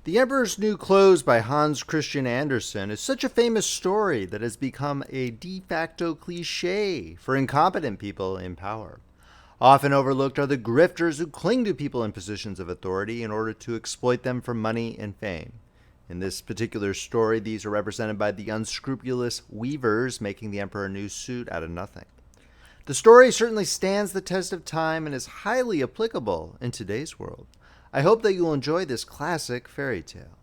The Emperor's New Clothes by Hans Christian Andersen is such a famous story that has become a de facto cliche for incompetent people in power. Often overlooked are the grifters who cling to people in positions of authority in order to exploit them for money and fame. In this particular story, these are represented by the unscrupulous weavers making the Emperor a new suit out of nothing. The story certainly stands the test of time and is highly applicable in today's world. I hope that you'll enjoy this classic fairy tale.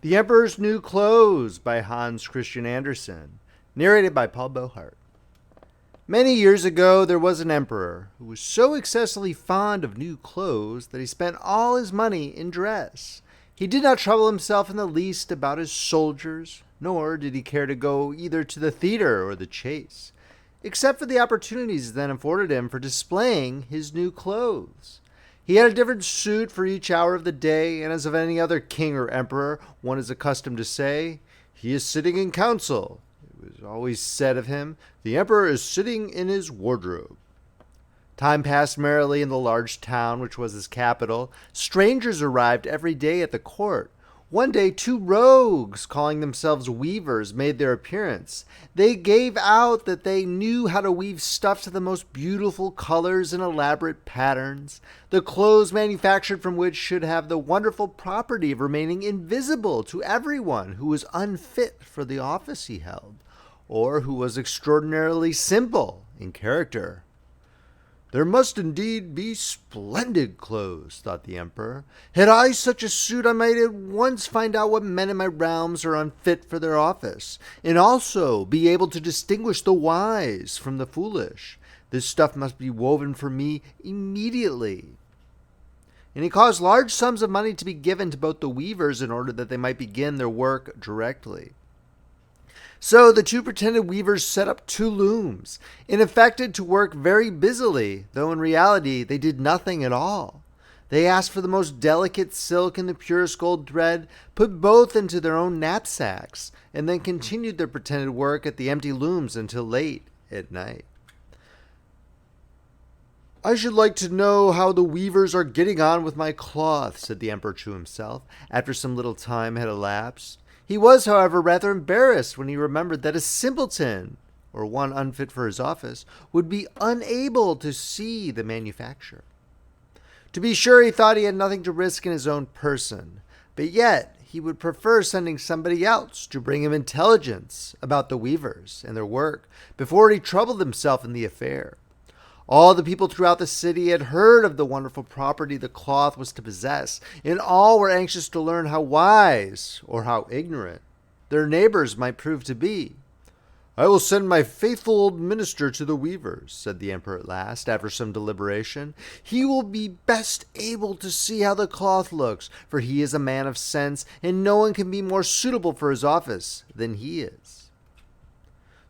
The Emperor's New Clothes by Hans Christian Andersen, narrated by Paul Beauheart. Many years ago, there was an emperor who was so excessively fond of new clothes that he spent all his money in dress. He did not trouble himself in the least about his soldiers, nor did he care to go either to the theater or the chase, except for the opportunities then afforded him for displaying his new clothes. He had a different suit for each hour of the day, and as of any other king or emperor, one is accustomed to say, "He is sitting in council." It was always said of him, "The emperor is sitting in his wardrobe." Time passed merrily in the large town which was his capital. Strangers arrived every day at the court. One day, two rogues, calling themselves weavers, made their appearance. They gave out that they knew how to weave stuff to the most beautiful colors and elaborate patterns, the clothes manufactured from which should have the wonderful property of remaining invisible to everyone who was unfit for the office he held, or who was extraordinarily simple in character. "There must indeed be splendid clothes," thought the emperor. "Had I such a suit, I might at once find out what men in my realms are unfit for their office, and also be able to distinguish the wise from the foolish. This stuff must be woven for me immediately." And he caused large sums of money to be given to both the weavers in order that they might begin their work directly. So the two pretended weavers set up two looms and affected to work very busily, though in reality they did nothing at all. They asked for the most delicate silk and the purest gold thread, put both into their own knapsacks, and then continued their pretended work at the empty looms until late at night. "I should like to know how the weavers are getting on with my cloth," said the emperor to himself, after some little time had elapsed. He was, however, rather embarrassed when he remembered that a simpleton, or one unfit for his office, would be unable to see the manufacture. To be sure, he thought he had nothing to risk in his own person, but yet he would prefer sending somebody else to bring him intelligence about the weavers and their work before he troubled himself in the affair. All the people throughout the city had heard of the wonderful property the cloth was to possess, and all were anxious to learn how wise or how ignorant their neighbors might prove to be. "I will send my faithful old minister to the weavers," said the emperor at last, after some deliberation. "He will be best able to see how the cloth looks, for he is a man of sense, and no one can be more suitable for his office than he is."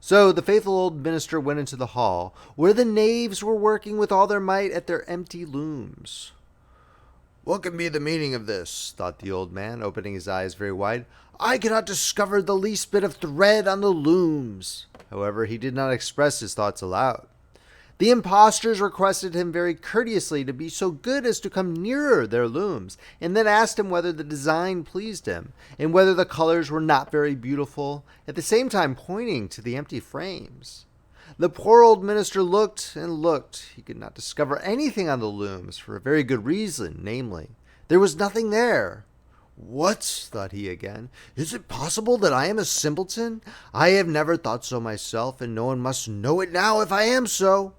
So the faithful old minister went into the hall, where the knaves were working with all their might at their empty looms. "What can be the meaning of this?" thought the old man, opening his eyes very wide. "I cannot discover the least bit of thread on the looms." However, he did not express his thoughts aloud. The impostors requested him very courteously to be so good as to come nearer their looms, and then asked him whether the design pleased him, and whether the colors were not very beautiful, at the same time pointing to the empty frames. The poor old minister looked and looked. He could not discover anything on the looms, for a very good reason, namely, there was nothing there. "What?" thought he again. "Is it possible that I am a simpleton? I have never thought so myself, and no one must know it now if I am so.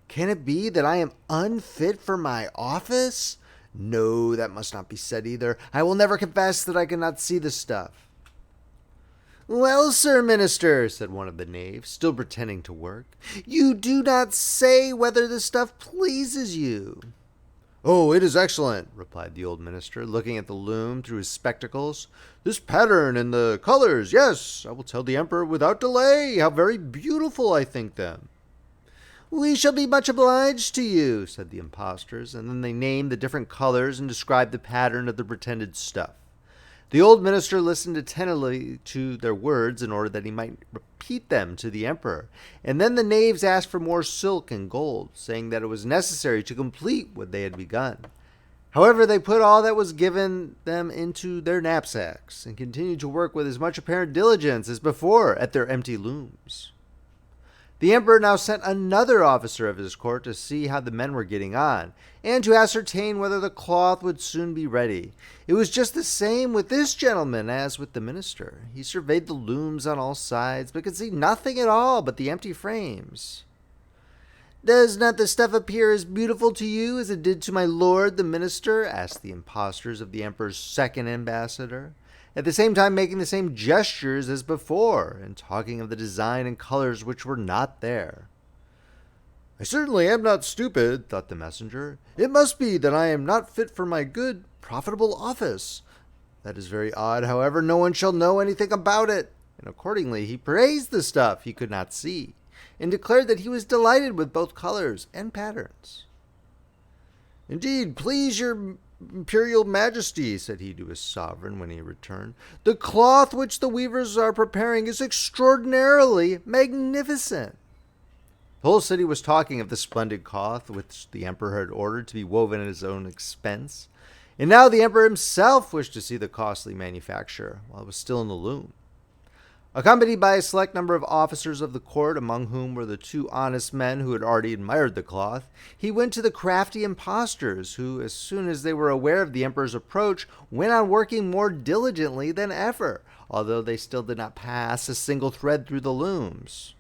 Can it be that I am unfit for my office? No, that must not be said either. I will never confess that I cannot see the stuff." "Well, sir minister," said one of the knaves, still pretending to work, "you do not say whether the stuff pleases you." "Oh, it is excellent," replied the old minister, looking at the loom through his spectacles. "This pattern and the colors, yes, I will tell the emperor without delay how very beautiful I think them." "We shall be much obliged to you," said the impostors, and then they named the different colors and described the pattern of the pretended stuff. The old minister listened attentively to their words in order that he might repeat them to the emperor, and then the knaves asked for more silk and gold, saying that it was necessary to complete what they had begun. However, they put all that was given them into their knapsacks and continued to work with as much apparent diligence as before at their empty looms. The emperor now sent another officer of his court to see how the men were getting on, and to ascertain whether the cloth would soon be ready. It was just the same with this gentleman as with the minister. He surveyed the looms on all sides, but could see nothing at all but the empty frames. "Does not the stuff appear as beautiful to you as it did to my lord the minister?" asked the impostors of the emperor's second ambassador, at the same time making the same gestures as before, and talking of the design and colors which were not there. "I certainly am not stupid," thought the messenger. "It must be that I am not fit for my good, profitable office. That is very odd. However, no one shall know anything about it." And accordingly he praised the stuff he could not see, and declared that he was delighted with both colors and patterns. "Indeed, please your imperial majesty," said he to his sovereign when he returned, "the cloth which the weavers are preparing is extraordinarily magnificent." The whole city was talking of the splendid cloth which the emperor had ordered to be woven at his own expense, and now the emperor himself wished to see the costly manufacture while it was still in the loom. Accompanied by a select number of officers of the court, among whom were the two honest men who had already admired the cloth, he went to the crafty impostors, who, as soon as they were aware of the emperor's approach, went on working more diligently than ever, although they still did not pass a single thread through the looms.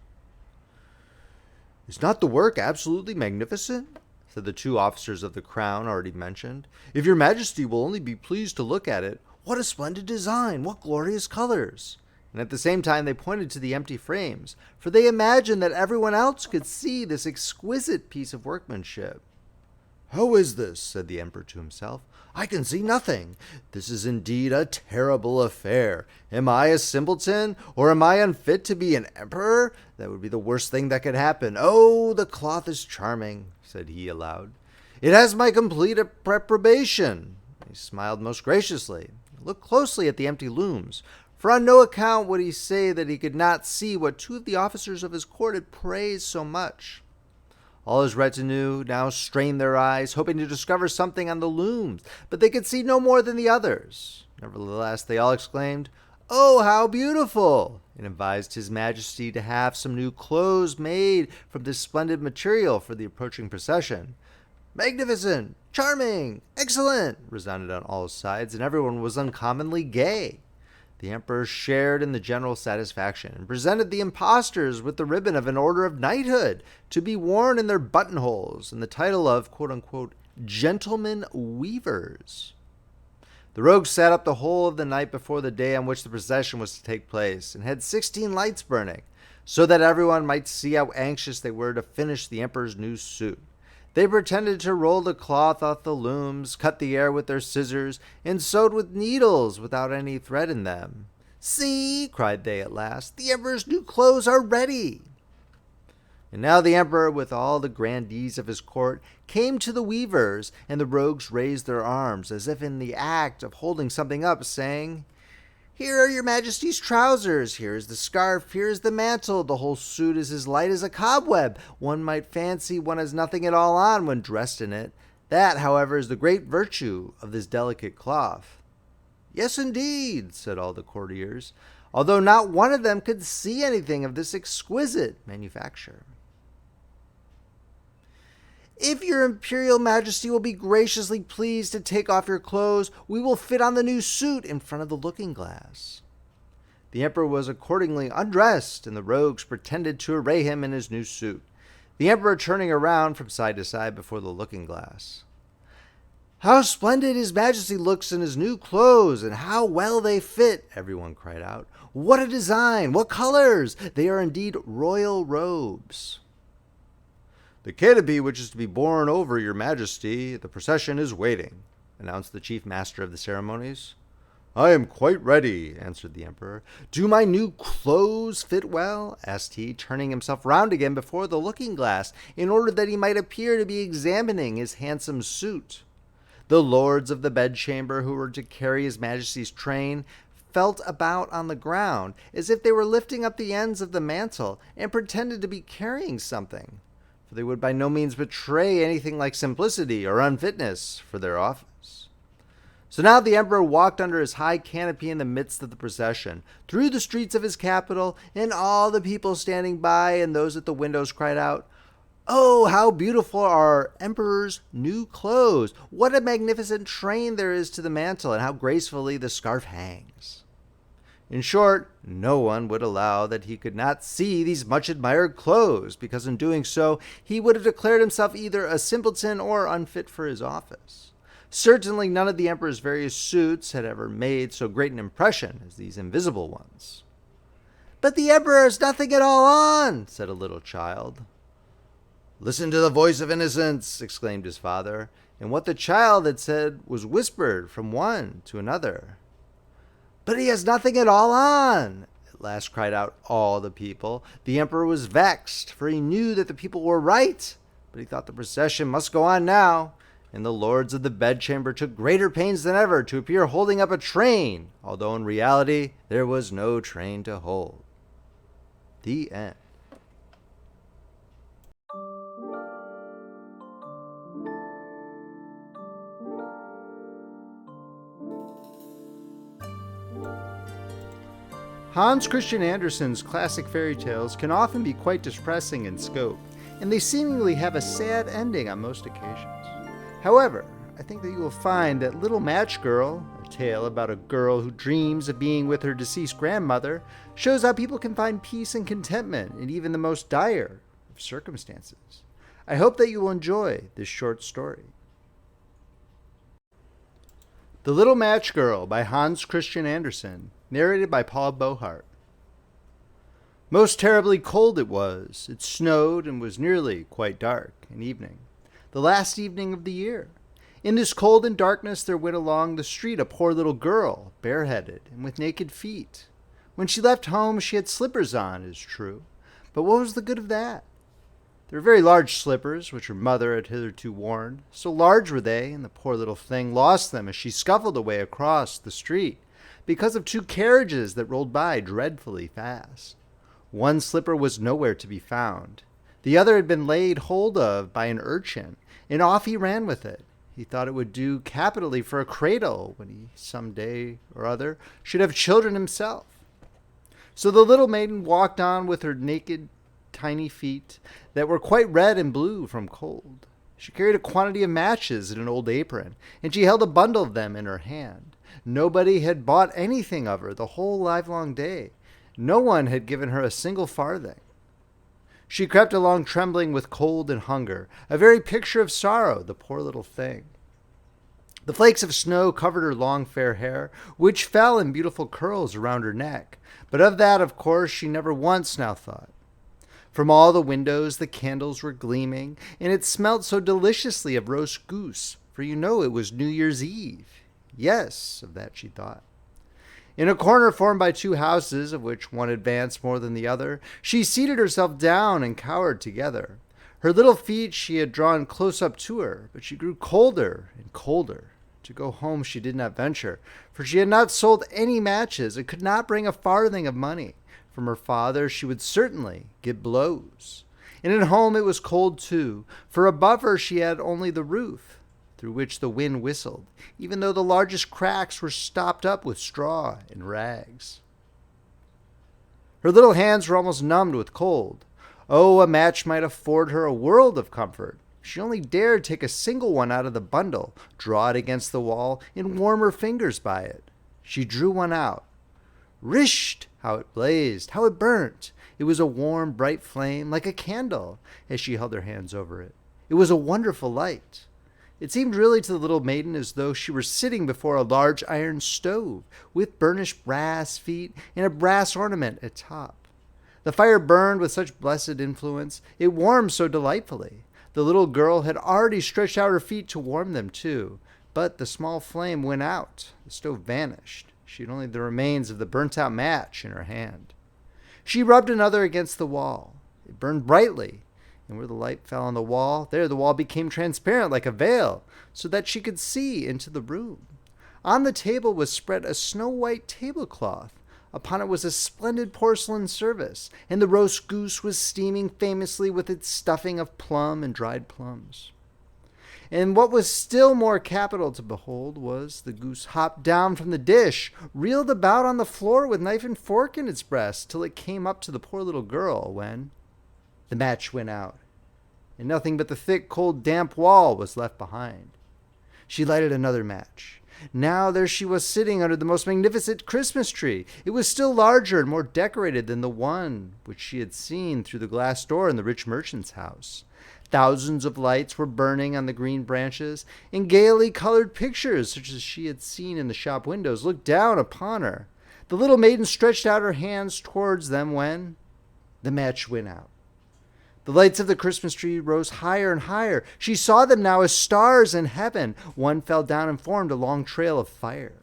"Is not the work absolutely magnificent?" said the two officers of the crown already mentioned. "If your majesty will only be pleased to look at it, what a splendid design, what glorious colors!" And at the same time they pointed to the empty frames, for they imagined that everyone else could see this exquisite piece of workmanship. "How is this?" said the emperor to himself. "I can see nothing. This is indeed a terrible affair. Am I a simpleton, or am I unfit to be an emperor? That would be the worst thing that could happen. Oh, the cloth is charming," said he aloud. "It has my complete approbation." He smiled most graciously, looked closely at the empty looms, for on no account would he say that he could not see what two of the officers of his court had praised so much. All his retinue now strained their eyes, hoping to discover something on the looms, but they could see no more than the others. Nevertheless, they all exclaimed, "Oh, how beautiful!" and advised his majesty to have some new clothes made from this splendid material for the approaching procession. "Magnificent! Charming! Excellent!" resounded on all sides, and everyone was uncommonly gay. The emperor shared in the general satisfaction and presented the impostors with the ribbon of an order of knighthood to be worn in their buttonholes and the title of, quote-unquote, gentlemen weavers. The rogues sat up the whole of the night before the day on which the procession was to take place and had 16 lights burning, so that everyone might see how anxious they were to finish the emperor's new suit. They pretended to roll the cloth off the looms, cut the air with their scissors, and sewed with needles without any thread in them. "See," cried they at last, "the emperor's new clothes are ready." And now the emperor, with all the grandees of his court, came to the weavers, and the rogues raised their arms, as if in the act of holding something up, saying, "Here are your majesty's trousers, here is the scarf, here is the mantle, the whole suit is as light as a cobweb. One might fancy one has nothing at all on when dressed in it. That, however, is the great virtue of this delicate cloth." "Yes, indeed," said all the courtiers, although not one of them could see anything of this exquisite manufacture. "If your imperial majesty will be graciously pleased to take off your clothes, we will fit on the new suit in front of the looking-glass." The emperor was accordingly undressed, and the rogues pretended to array him in his new suit, the emperor turning around from side to side before the looking-glass. "How splendid his majesty looks in his new clothes, and how well they fit!" everyone cried out. "What a design! What colors! They are indeed royal robes." "The canopy which is to be borne over your majesty, the procession is waiting," announced the chief master of the ceremonies. "I am quite ready," answered the emperor. "Do my new clothes fit well?" asked he, turning himself round again before the looking-glass, in order that he might appear to be examining his handsome suit. The lords of the bedchamber, who were to carry his majesty's train, felt about on the ground, as if they were lifting up the ends of the mantle, and pretended to be carrying something. for they would by no means betray anything like simplicity or unfitness for their office. So now the emperor walked under his high canopy in the midst of the procession, through the streets of his capital, and all the people standing by and those at the windows cried out, "Oh, how beautiful are our emperor's new clothes! What a magnificent train there is to the mantle, and how gracefully the scarf hangs!" In short, no one would allow that he could not see these much admired clothes, because in doing so he would have declared himself either a simpleton or unfit for his office. Certainly none of the emperor's various suits had ever made so great an impression as these invisible ones. "But the emperor has nothing at all on," said a little child. "Listen to the voice of innocence," exclaimed his father, and what the child had said was whispered from one to another. "But he has nothing at all on," at last cried out all the people. The emperor was vexed, for he knew that the people were right, but he thought the procession must go on now, and the lords of the bedchamber took greater pains than ever to appear holding up a train, although in reality there was no train to hold. The end. Hans Christian Andersen's classic fairy tales can often be quite depressing in scope, and they seemingly have a sad ending on most occasions. However, I think that you will find that Little Match Girl, a tale about a girl who dreams of being with her deceased grandmother, shows how people can find peace and contentment in even the most dire of circumstances. I hope that you will enjoy this short story. The Little Match Girl by Hans Christian Andersen, narrated by Paul Beauheart. Most terribly cold it was. It snowed and was nearly quite dark in evening, the last evening of the year. In this cold and darkness there went along the street a poor little girl, bareheaded and with naked feet. When she left home she had slippers on, it is true, but what was the good of that? They were very large slippers, which her mother had hitherto worn. So large were they, and the poor little thing lost them as she scuffled away across the street, because of two carriages that rolled by dreadfully fast. One slipper was nowhere to be found. The other had been laid hold of by an urchin, and off he ran with it. He thought it would do capitally for a cradle when he some day or other should have children himself. So the little maiden walked on with her naked tiny feet that were quite red and blue from cold. She carried a quantity of matches in an old apron, and she held a bundle of them in her hand. Nobody had bought anything of her the whole livelong day. No one had given her a single farthing. She crept along trembling with cold and hunger, a very picture of sorrow, the poor little thing. The flakes of snow covered her long fair hair, which fell in beautiful curls around her neck, but of that, of course, she never once now thought. From all the windows the candles were gleaming, and it smelt so deliciously of roast goose, for you know it was New Year's Eve. Yes, of that she thought. In a corner formed by two houses, of which one advanced more than the other, she seated herself down and cowered together. Her little feet she had drawn close up to her, but she grew colder and colder. To go home she did not venture, for she had not sold any matches and could not bring a farthing of money. From her father she would certainly get blows. And at home it was cold too, for above her she had only the roof, through which the wind whistled, even though the largest cracks were stopped up with straw and rags. Her little hands were almost numbed with cold. Oh, a match might afford her a world of comfort. She only dared take a single one out of the bundle, draw it against the wall, and warm her fingers by it. She drew one out. Risht! How it blazed, how it burnt! It was a warm, bright flame, like a candle, as she held her hands over it. It was a wonderful light. It seemed really to the little maiden as though she were sitting before a large iron stove, with burnished brass feet and a brass ornament at top. The fire burned with such blessed influence, it warmed so delightfully. The little girl had already stretched out her feet to warm them too, but the small flame went out, the stove vanished. She had only the remains of the burnt-out match in her hand. She rubbed another against the wall. It burned brightly, and where the light fell on the wall, there the wall became transparent like a veil, so that she could see into the room. On the table was spread a snow-white tablecloth, Upon it was a splendid porcelain service, and the roast goose was steaming famously with its stuffing of plum and dried plums. And what was still more capital to behold was the goose hopped down from the dish, reeled about on the floor with knife and fork in its breast, till it came up to the poor little girl, when the match went out, and nothing but the thick, cold, damp wall was left behind. She lighted another match. Now there she was sitting under the most magnificent Christmas tree. It was still larger and more decorated than the one which she had seen through the glass door in the rich merchant's house. Thousands of lights were burning on the green branches, and gaily colored pictures, such as she had seen in the shop windows, looked down upon her. The little maiden stretched out her hands towards them when the match went out. The lights of the Christmas tree rose higher and higher. She saw them now as stars in heaven. One fell down and formed a long trail of fire.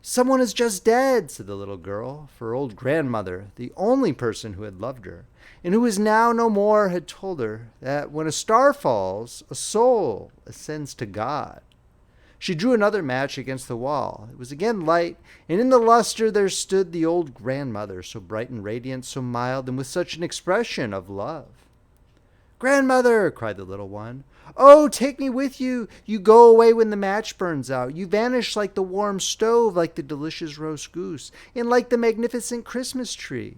"Someone is just dead," said the little girl, for her old grandmother, the only person who had loved her, and who is now no more, had told her that when a star falls, a soul ascends to God. She drew another match against the wall. It was again light, and in the luster there stood the old grandmother, so bright and radiant, so mild, and with such an expression of love. "Grandmother," cried the little one, "oh, take me with you. You go away when the match burns out. You vanish like the warm stove, like the delicious roast goose, and like the magnificent Christmas tree."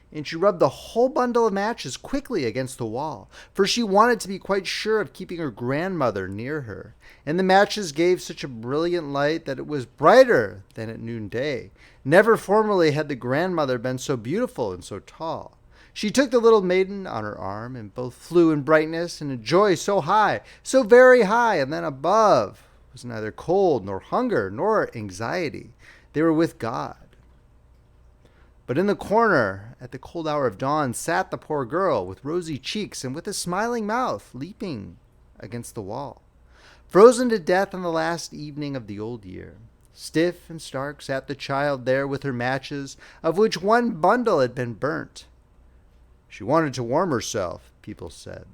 And she rubbed the whole bundle of matches quickly against the wall, for she wanted to be quite sure of keeping her grandmother near her. And the matches gave such a brilliant light that it was brighter than at noonday. Never formerly had the grandmother been so beautiful and so tall. She took the little maiden on her arm, and both flew in brightness and in joy so high, so very high, and then above was neither cold nor hunger nor anxiety. They were with God. But in the corner, at the cold hour of dawn, sat the poor girl, with rosy cheeks and with a smiling mouth, leaping against the wall, frozen to death on the last evening of the old year. Stiff and stark sat the child there with her matches, of which one bundle had been burnt. She wanted to warm herself, people said.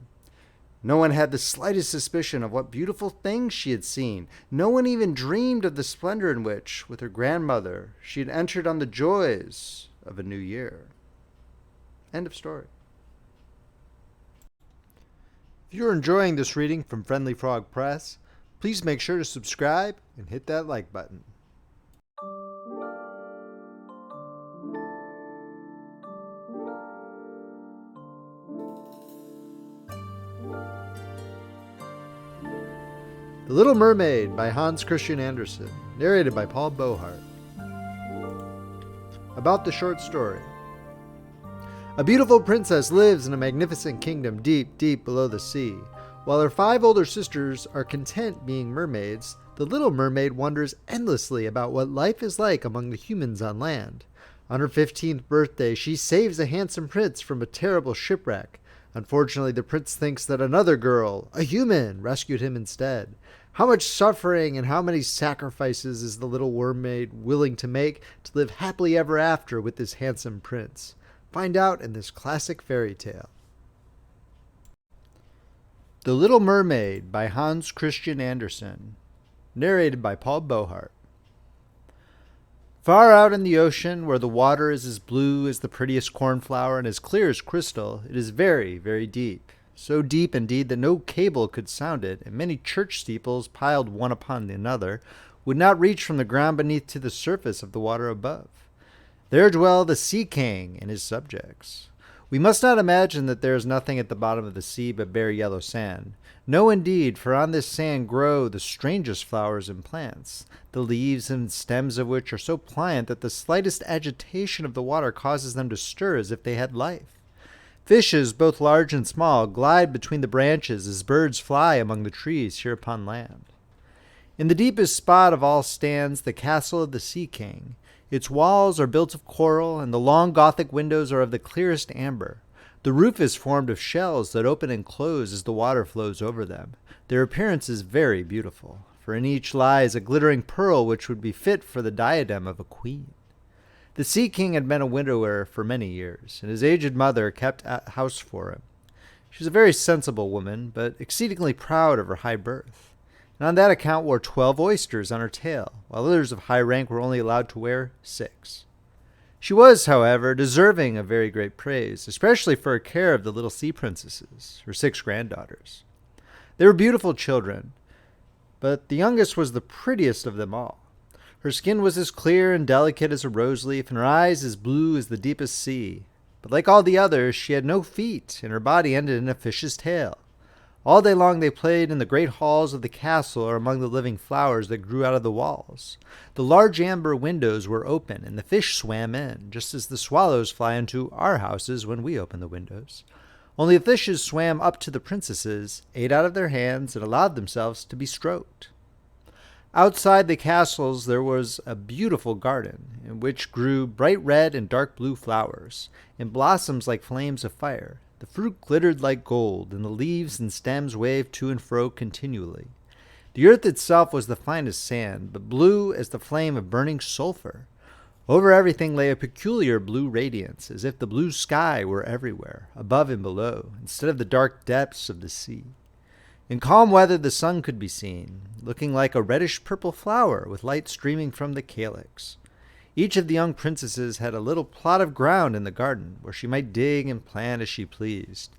No one had the slightest suspicion of what beautiful things she had seen. No one even dreamed of the splendor in which, with her grandmother, she had entered on the joys of a new year. End of story. If you're enjoying this reading from Friendly Frog Press, please make sure to subscribe and hit that like button. The Little Mermaid by Hans Christian Andersen, narrated by Paul Beauheart. About the short story. A beautiful princess lives in a magnificent kingdom deep, deep below the sea. While her 5 older sisters are content being mermaids, the Little Mermaid wonders endlessly about what life is like among the humans on land. On her 15th birthday, she saves a handsome prince from a terrible shipwreck. Unfortunately, the prince thinks that another girl, a human, rescued him instead. How much suffering and how many sacrifices is the little mermaid willing to make to live happily ever after with this handsome prince? Find out in this classic fairy tale. The Little Mermaid by Hans Christian Andersen, narrated by Paul Beauheart. Far out in the ocean, where the water is as blue as the prettiest cornflower and as clear as crystal, it is very, very deep. So deep indeed that no cable could sound it, and many church steeples, piled one upon another, would not reach from the ground beneath to the surface of the water above. There dwell the Sea King and his subjects. We must not imagine that there is nothing at the bottom of the sea but bare yellow sand. No, indeed, for on this sand grow the strangest flowers and plants, the leaves and stems of which are so pliant that the slightest agitation of the water causes them to stir as if they had life. Fishes, both large and small, glide between the branches as birds fly among the trees here upon land. In the deepest spot of all stands the castle of the Sea King. Its walls are built of coral, and the long Gothic windows are of the clearest amber. The roof is formed of shells that open and close as the water flows over them. Their appearance is very beautiful, for in each lies a glittering pearl which would be fit for the diadem of a queen. The Sea King had been a widower for many years, and his aged mother kept house for him. She was a very sensible woman, but exceedingly proud of her high birth. and on that account wore 12 oysters on her tail, while others of high rank were only allowed to wear 6. She was, however, deserving of very great praise, especially for her care of the little sea princesses, her 6 granddaughters. They were beautiful children, but the youngest was the prettiest of them all. Her skin was as clear and delicate as a rose leaf, and her eyes as blue as the deepest sea. But like all the others, she had no feet, and her body ended in a fish's tail. All day long they played in the great halls of the castle or among the living flowers that grew out of the walls. The large amber windows were open, and the fish swam in, just as the swallows fly into our houses when we open the windows. Only the fishes swam up to the princesses, ate out of their hands, and allowed themselves to be stroked. Outside the castles there was a beautiful garden, in which grew bright red and dark blue flowers, and blossoms like flames of fire. The fruit glittered like gold, and the leaves and stems waved to and fro continually. The earth itself was the finest sand, but blue as the flame of burning sulfur. Over everything lay a peculiar blue radiance, as if the blue sky were everywhere, above and below, instead of the dark depths of the sea. In calm weather the sun could be seen, looking like a reddish-purple flower with light streaming from the calyx. Each of the young princesses had a little plot of ground in the garden, where she might dig and plant as she pleased.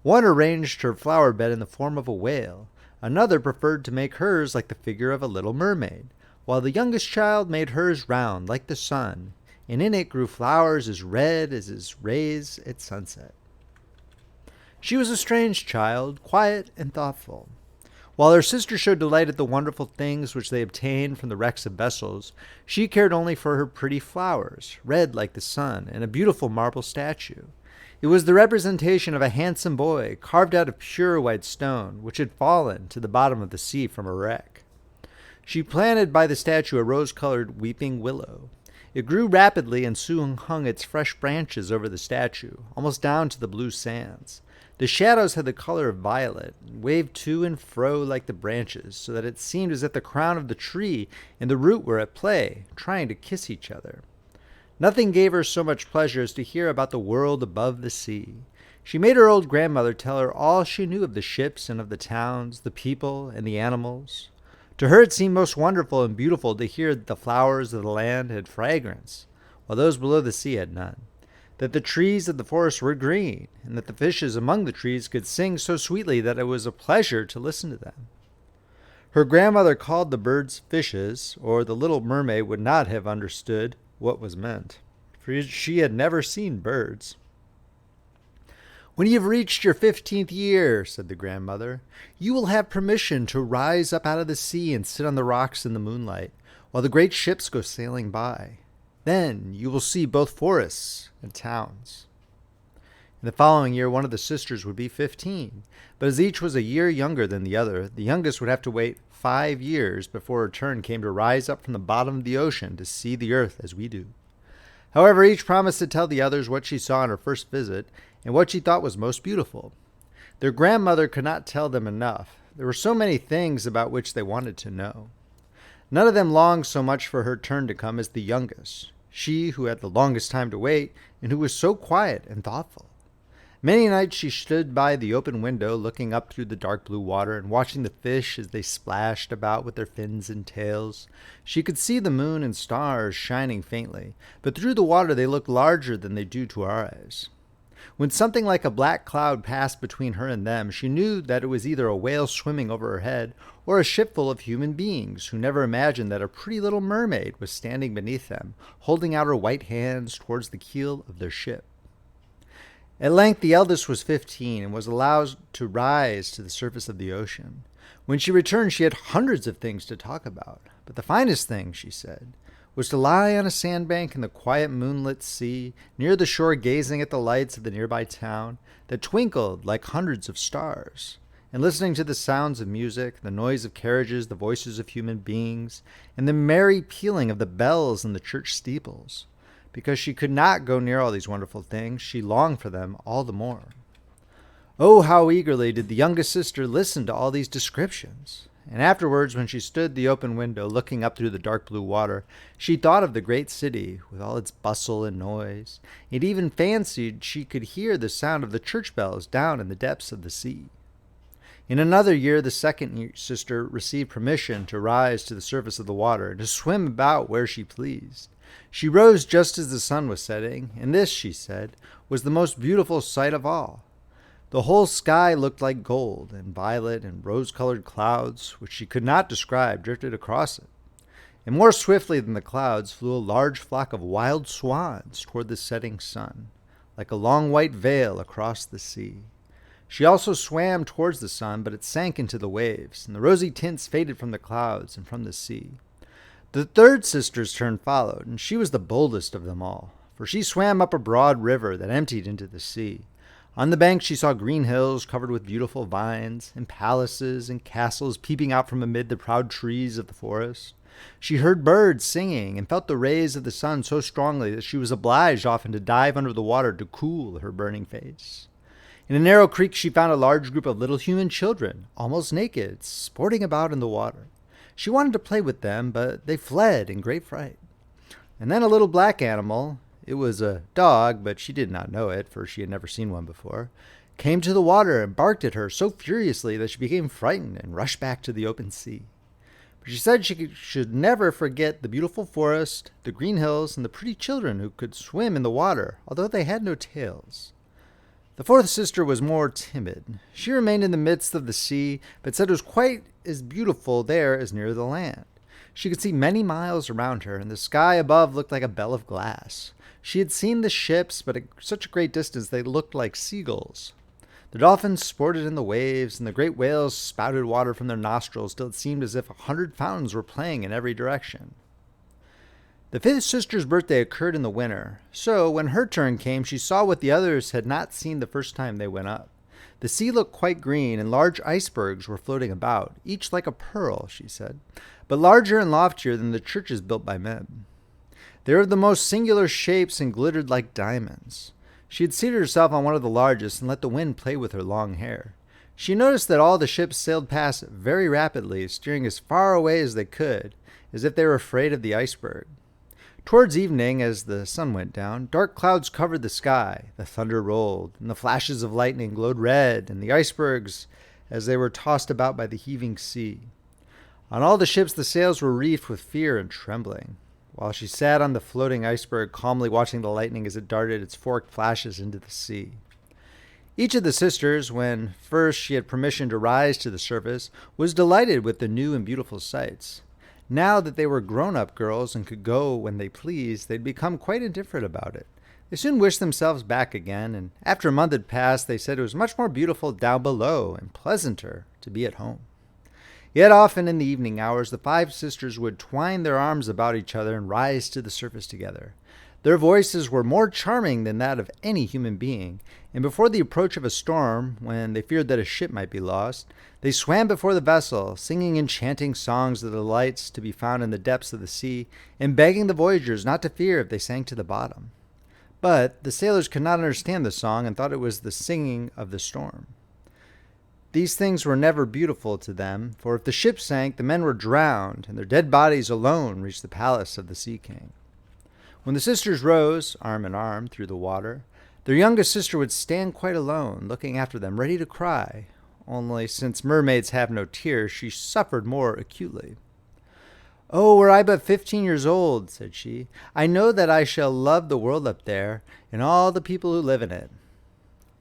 One arranged her flower bed in the form of a whale, another preferred to make hers like the figure of a little mermaid, while the youngest child made hers round like the sun, and in it grew flowers as red as his rays at sunset. She was a strange child, quiet and thoughtful. While her sister showed delight at the wonderful things which they obtained from the wrecks of vessels, she cared only for her pretty flowers, red like the sun, and a beautiful marble statue. It was the representation of a handsome boy, carved out of pure white stone, which had fallen to the bottom of the sea from a wreck. She planted by the statue a rose-colored weeping willow. It grew rapidly and soon hung its fresh branches over the statue, almost down to the blue sands. The shadows had the color of violet, and waved to and fro like the branches, so that it seemed as if the crown of the tree and the root were at play, trying to kiss each other. Nothing gave her so much pleasure as to hear about the world above the sea. She made her old grandmother tell her all she knew of the ships and of the towns, the people and the animals. To her it seemed most wonderful and beautiful to hear that the flowers of the land had fragrance, while those below the sea had none. That the trees of the forest were green, and that the fishes among the trees could sing so sweetly that it was a pleasure to listen to them. Her grandmother called the birds fishes, or the little mermaid would not have understood what was meant, for she had never seen birds. "When you have reached your 15th year," said the grandmother, "you will have permission to rise up out of the sea and sit on the rocks in the moonlight, while the great ships go sailing by. Then you will see both forests and towns." In the following year, one of the sisters would be 15, but as each was a year younger than the other, the youngest would have to wait 5 years before her turn came to rise up from the bottom of the ocean to see the earth as we do. However, each promised to tell the others what she saw on her first visit and what she thought was most beautiful. Their grandmother could not tell them enough. There were so many things about which they wanted to know. None of them longed so much for her turn to come as the youngest, she who had the longest time to wait and who was so quiet and thoughtful. Many nights she stood by the open window looking up through the dark blue water and watching the fish as they splashed about with their fins and tails. She could see the moon and stars shining faintly, but through the water they looked larger than they do to our eyes. When something like a black cloud passed between her and them, she knew that it was either a whale swimming over her head or a ship full of human beings who never imagined that a pretty little mermaid was standing beneath them, holding out her white hands towards the keel of their ship. At length the eldest was 15 and was allowed to rise to the surface of the ocean. When she returned, she had hundreds of things to talk about, but the finest thing, she said, was to lie on a sandbank in the quiet moonlit sea, near the shore gazing at the lights of the nearby town that twinkled like hundreds of stars, and listening to the sounds of music, the noise of carriages, the voices of human beings, and the merry pealing of the bells in the church steeples. Because she could not go near all these wonderful things, she longed for them all the more. Oh, how eagerly did the youngest sister listen to all these descriptions! And afterwards, when she stood at the open window looking up through the dark blue water, she thought of the great city with all its bustle and noise, and even fancied she could hear the sound of the church bells down in the depths of the sea. In another year, the second sister received permission to rise to the surface of the water and to swim about where she pleased. She rose just as the sun was setting, and this, she said, was the most beautiful sight of all. The whole sky looked like gold, and violet and rose-colored clouds, which she could not describe, drifted across it. And more swiftly than the clouds flew a large flock of wild swans toward the setting sun, like a long white veil across the sea. She also swam towards the sun, but it sank into the waves, and the rosy tints faded from the clouds and from the sea. The third sister's turn followed, and she was the boldest of them all, for she swam up a broad river that emptied into the sea. On the bank she saw green hills covered with beautiful vines, and palaces and castles peeping out from amid the proud trees of the forest. She heard birds singing and felt the rays of the sun so strongly that she was obliged often to dive under the water to cool her burning face. In a narrow creek she found a large group of little human children, almost naked, sporting about in the water. She wanted to play with them, but they fled in great fright. And then a little black animal, it was a dog, but she did not know it, for she had never seen one before, came to the water and barked at her so furiously that she became frightened and rushed back to the open sea. But she said she should never forget the beautiful forest, the green hills, and the pretty children who could swim in the water, although they had no tails. The fourth sister was more timid. She remained in the midst of the sea, but said it was quite as beautiful there as near the land. She could see many miles around her, and the sky above looked like a bell of glass. She had seen the ships, but at such a great distance they looked like seagulls. The dolphins sported in the waves, and the great whales spouted water from their nostrils till it seemed as if 100 fountains were playing in every direction. The fifth sister's birthday occurred in the winter, so when her turn came she saw what the others had not seen the first time they went up. The sea looked quite green, and large icebergs were floating about, each like a pearl, she said, but larger and loftier than the churches built by men. They were of the most singular shapes and glittered like diamonds. She had seated herself on one of the largest and let the wind play with her long hair. She noticed that all the ships sailed past very rapidly, steering as far away as they could, as if they were afraid of the iceberg. Towards evening, as the sun went down, dark clouds covered the sky, the thunder rolled, and the flashes of lightning glowed red, and the icebergs, as they were tossed about by the heaving sea. On all the ships the sails were reefed with fear and trembling, while she sat on the floating iceberg calmly watching the lightning as it darted its forked flashes into the sea. Each of the sisters, when first she had permission to rise to the surface, was delighted with the new and beautiful sights. Now that they were grown-up girls and could go when they pleased, they'd become quite indifferent about it. They soon wished themselves back again, and after a month had passed, they said it was much more beautiful down below and pleasanter to be at home. Yet often in the evening hours the five sisters would twine their arms about each other and rise to the surface together. Their voices were more charming than that of any human being, and before the approach of a storm, when they feared that a ship might be lost, they swam before the vessel, singing enchanting songs of the delights to be found in the depths of the sea, and begging the voyagers not to fear if they sank to the bottom. But the sailors could not understand the song and thought it was the singing of the storm. These things were never beautiful to them, for if the ship sank, the men were drowned, and their dead bodies alone reached the palace of the Sea King. When the sisters rose, arm in arm, through the water, their youngest sister would stand quite alone, looking after them, ready to cry, only since mermaids have no tears, she suffered more acutely. "Oh, were I but 15 years old," said she, "I know that I shall love the world up there, and all the people who live in it."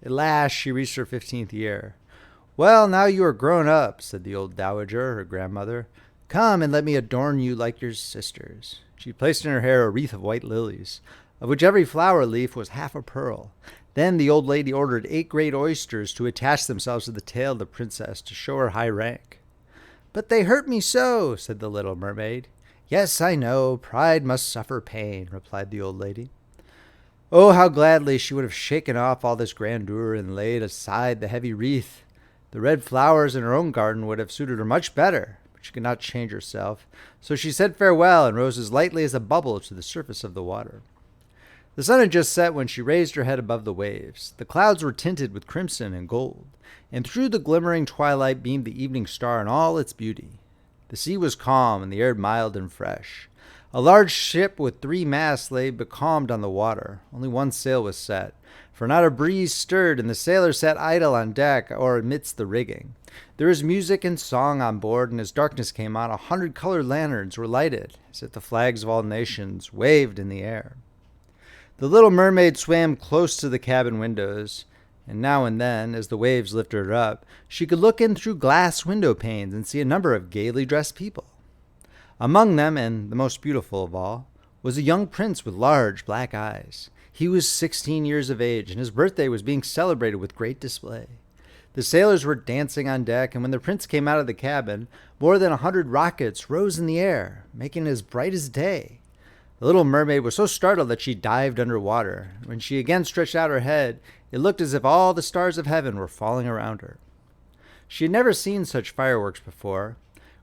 At last she reached her 15th year. "Well, now you are grown up," said the old dowager, her grandmother. "Come and let me adorn you like your sisters." She placed in her hair a wreath of white lilies, of which every flower leaf was half a pearl. Then the old lady ordered 8 great oysters to attach themselves to the tail of the princess to show her high rank. "But they hurt me so," said the little mermaid. "Yes, I know. Pride must suffer pain," replied the old lady. Oh, how gladly she would have shaken off all this grandeur and laid aside the heavy wreath. The red flowers in her own garden would have suited her much better, but she could not change herself, so she said farewell and rose as lightly as a bubble to the surface of the water. The sun had just set when she raised her head above the waves. The clouds were tinted with crimson and gold, and through the glimmering twilight beamed the evening star in all its beauty. The sea was calm and the air mild and fresh. A large ship with 3 masts lay becalmed on the water. Only one sail was set. for not a breeze stirred, and the sailors sat idle on deck or amidst the rigging. There was music and song on board, and as darkness came on, 100 colored lanterns were lighted, as if the flags of all nations waved in the air. The little mermaid swam close to the cabin windows, and now and then, as the waves lifted her up, she could look in through glass window panes and see a number of gaily dressed people. Among them, and the most beautiful of all, was a young prince with large black eyes. He was 16 years of age, and his birthday was being celebrated with great display. The sailors were dancing on deck, and when the prince came out of the cabin, more than 100 rockets rose in the air, making it as bright as day. The little mermaid was so startled that she dived underwater. When she again stretched out her head, it looked as if all the stars of heaven were falling around her. She had never seen such fireworks before.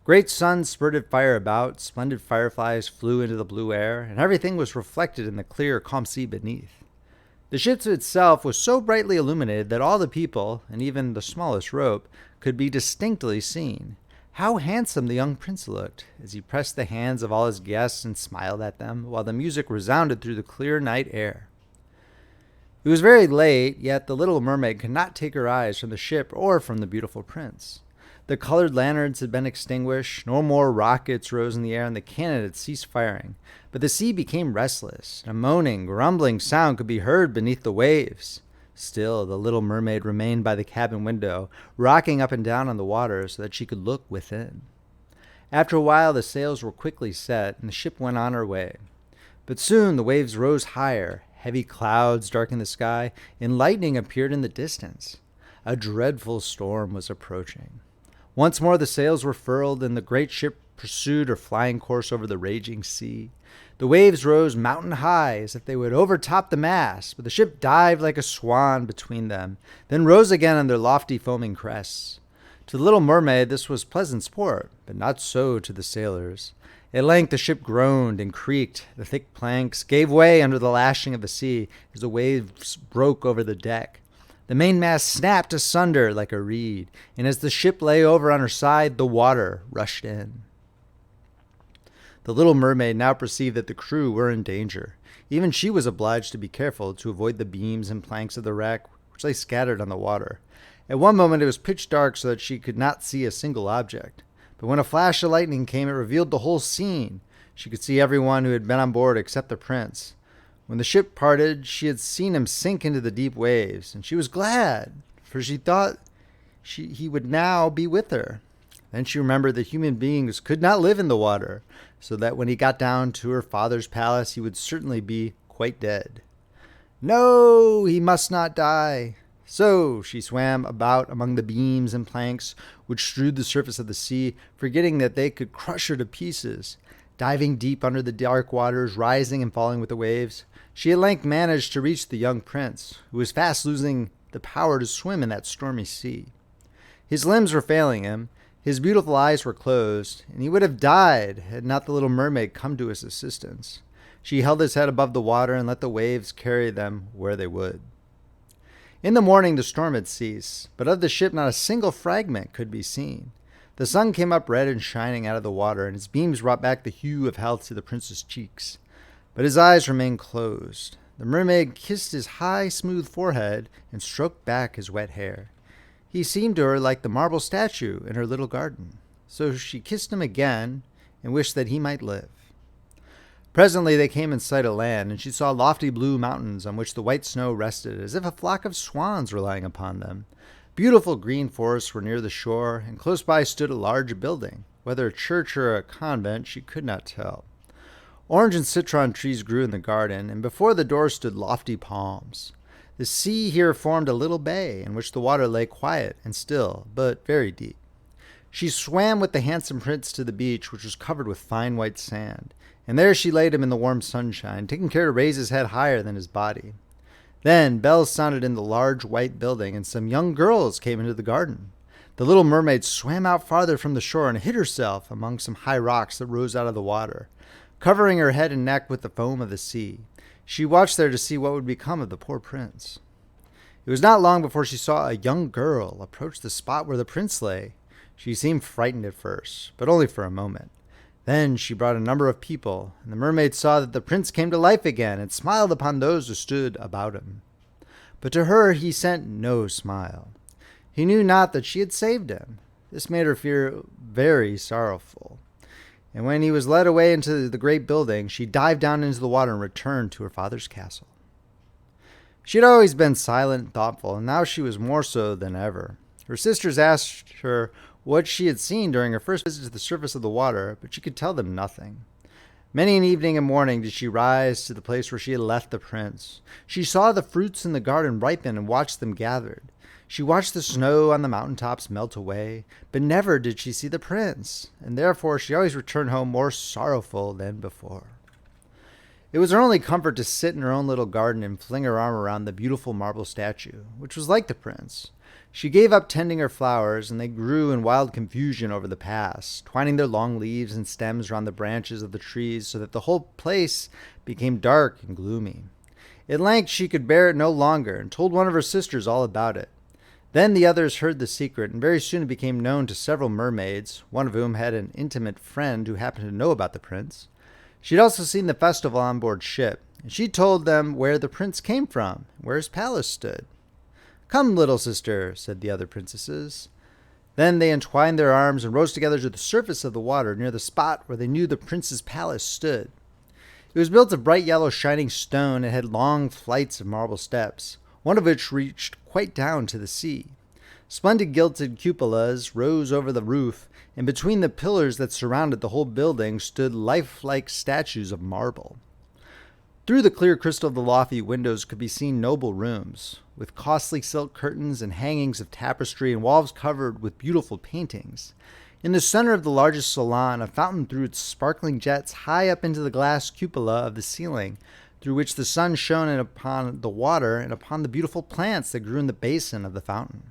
Great suns spurted fire about, splendid fireflies flew into the blue air, and everything was reflected in the clear, calm sea beneath. The ship itself was so brightly illuminated that all the people, and even the smallest rope, could be distinctly seen. How handsome the young prince looked, as he pressed the hands of all his guests and smiled at them, while the music resounded through the clear night air. It was very late, yet the little mermaid could not take her eyes from the ship or from the beautiful prince. The colored lanterns had been extinguished, no more rockets rose in the air, and the cannon had ceased firing. But the sea became restless, and a moaning, grumbling sound could be heard beneath the waves. Still, the little mermaid remained by the cabin window, rocking up and down on the water so that she could look within. After a while, the sails were quickly set, and the ship went on her way. But soon the waves rose higher, heavy clouds darkened the sky, and lightning appeared in the distance. A dreadful storm was approaching. Once more the sails were furled, and the great ship pursued her flying course over the raging sea. The waves rose mountain high as if they would overtop the mast, but the ship dived like a swan between them, then rose again on their lofty foaming crests. To the little mermaid this was pleasant sport, but not so to the sailors. At length the ship groaned and creaked. The thick planks gave way under the lashing of the sea as the waves broke over the deck. The mainmast snapped asunder like a reed, and as the ship lay over on her side, the water rushed in. The little mermaid now perceived that the crew were in danger. Even she was obliged to be careful to avoid the beams and planks of the wreck, which lay scattered on the water. At one moment it was pitch dark so that she could not see a single object. But when a flash of lightning came, it revealed the whole scene. She could see everyone who had been on board except the prince. When the ship parted, she had seen him sink into the deep waves, and she was glad, for she thought he would now be with her. Then she remembered that human beings could not live in the water, so that when he got down to her father's palace, he would certainly be quite dead. No, he must not die. So she swam about among the beams and planks which strewed the surface of the sea, forgetting that they could crush her to pieces. Diving deep under the dark waters, rising and falling with the waves, she at length managed to reach the young prince, who was fast losing the power to swim in that stormy sea. His limbs were failing him, his beautiful eyes were closed, and he would have died had not the little mermaid come to his assistance. She held his head above the water and let the waves carry them where they would. In the morning the storm had ceased, but of the ship not a single fragment could be seen. The sun came up red and shining out of the water, and its beams brought back the hue of health to the prince's cheeks. But his eyes remained closed. The mermaid kissed his high, smooth forehead and stroked back his wet hair. He seemed to her like the marble statue in her little garden. So she kissed him again and wished that he might live. Presently they came in sight of land, and she saw lofty blue mountains on which the white snow rested, as if a flock of swans were lying upon them. Beautiful green forests were near the shore, and close by stood a large building. Whether a church or a convent, she could not tell. Orange and citron trees grew in the garden, and before the door stood lofty palms. The sea here formed a little bay, in which the water lay quiet and still, but very deep. She swam with the handsome prince to the beach, which was covered with fine white sand, and there she laid him in the warm sunshine, taking care to raise his head higher than his body. Then bells sounded in the large white building, and some young girls came into the garden. The little mermaid swam out farther from the shore and hid herself among some high rocks that rose out of the water, covering her head and neck with the foam of the sea. She watched there to see what would become of the poor prince. It was not long before she saw a young girl approach the spot where the prince lay. She seemed frightened at first, but only for a moment. Then she brought a number of people, and the mermaid saw that the prince came to life again and smiled upon those who stood about him. But to her he sent no smile. He knew not that she had saved him. This made her feel very sorrowful. And when he was led away into the great building, she dived down into the water and returned to her father's castle. She had always been silent and thoughtful, and now she was more so than ever. Her sisters asked her what she had seen during her first visit to the surface of the water, but she could tell them nothing. Many an evening and morning did she rise to the place where she had left the prince. She saw the fruits in the garden ripen and watched them gathered. She watched the snow on the mountaintops melt away, but never did she see the prince, and therefore she always returned home more sorrowful than before. It was her only comfort to sit in her own little garden and fling her arm around the beautiful marble statue, which was like the prince. She gave up tending her flowers, and they grew in wild confusion over the paths, twining their long leaves and stems around the branches of the trees so that the whole place became dark and gloomy. At length she could bear it no longer, and told one of her sisters all about it. Then the others heard the secret, and very soon it became known to several mermaids, one of whom had an intimate friend who happened to know about the prince. She had also seen the festival on board ship, and she told them where the prince came from, where his palace stood. "Come, little sister," said the other princesses. Then they entwined their arms and rose together to the surface of the water near the spot where they knew the prince's palace stood. It was built of bright yellow shining stone and had long flights of marble steps, one of which reached quite down to the sea. Splendid gilded cupolas rose over the roof, and between the pillars that surrounded the whole building stood lifelike statues of marble. Through the clear crystal of the lofty windows could be seen noble rooms, with costly silk curtains and hangings of tapestry and walls covered with beautiful paintings. In the center of the largest salon, a fountain threw its sparkling jets high up into the glass cupola of the ceiling, through which the sun shone in upon the water and upon the beautiful plants that grew in the basin of the fountain.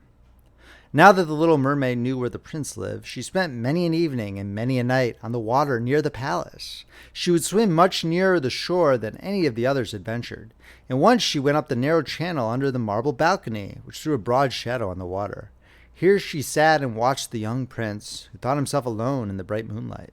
Now that the little mermaid knew where the prince lived, she spent many an evening and many a night on the water near the palace. She would swim much nearer the shore than any of the others had ventured, and once she went up the narrow channel under the marble balcony, which threw a broad shadow on the water. Here she sat and watched the young prince, who thought himself alone in the bright moonlight.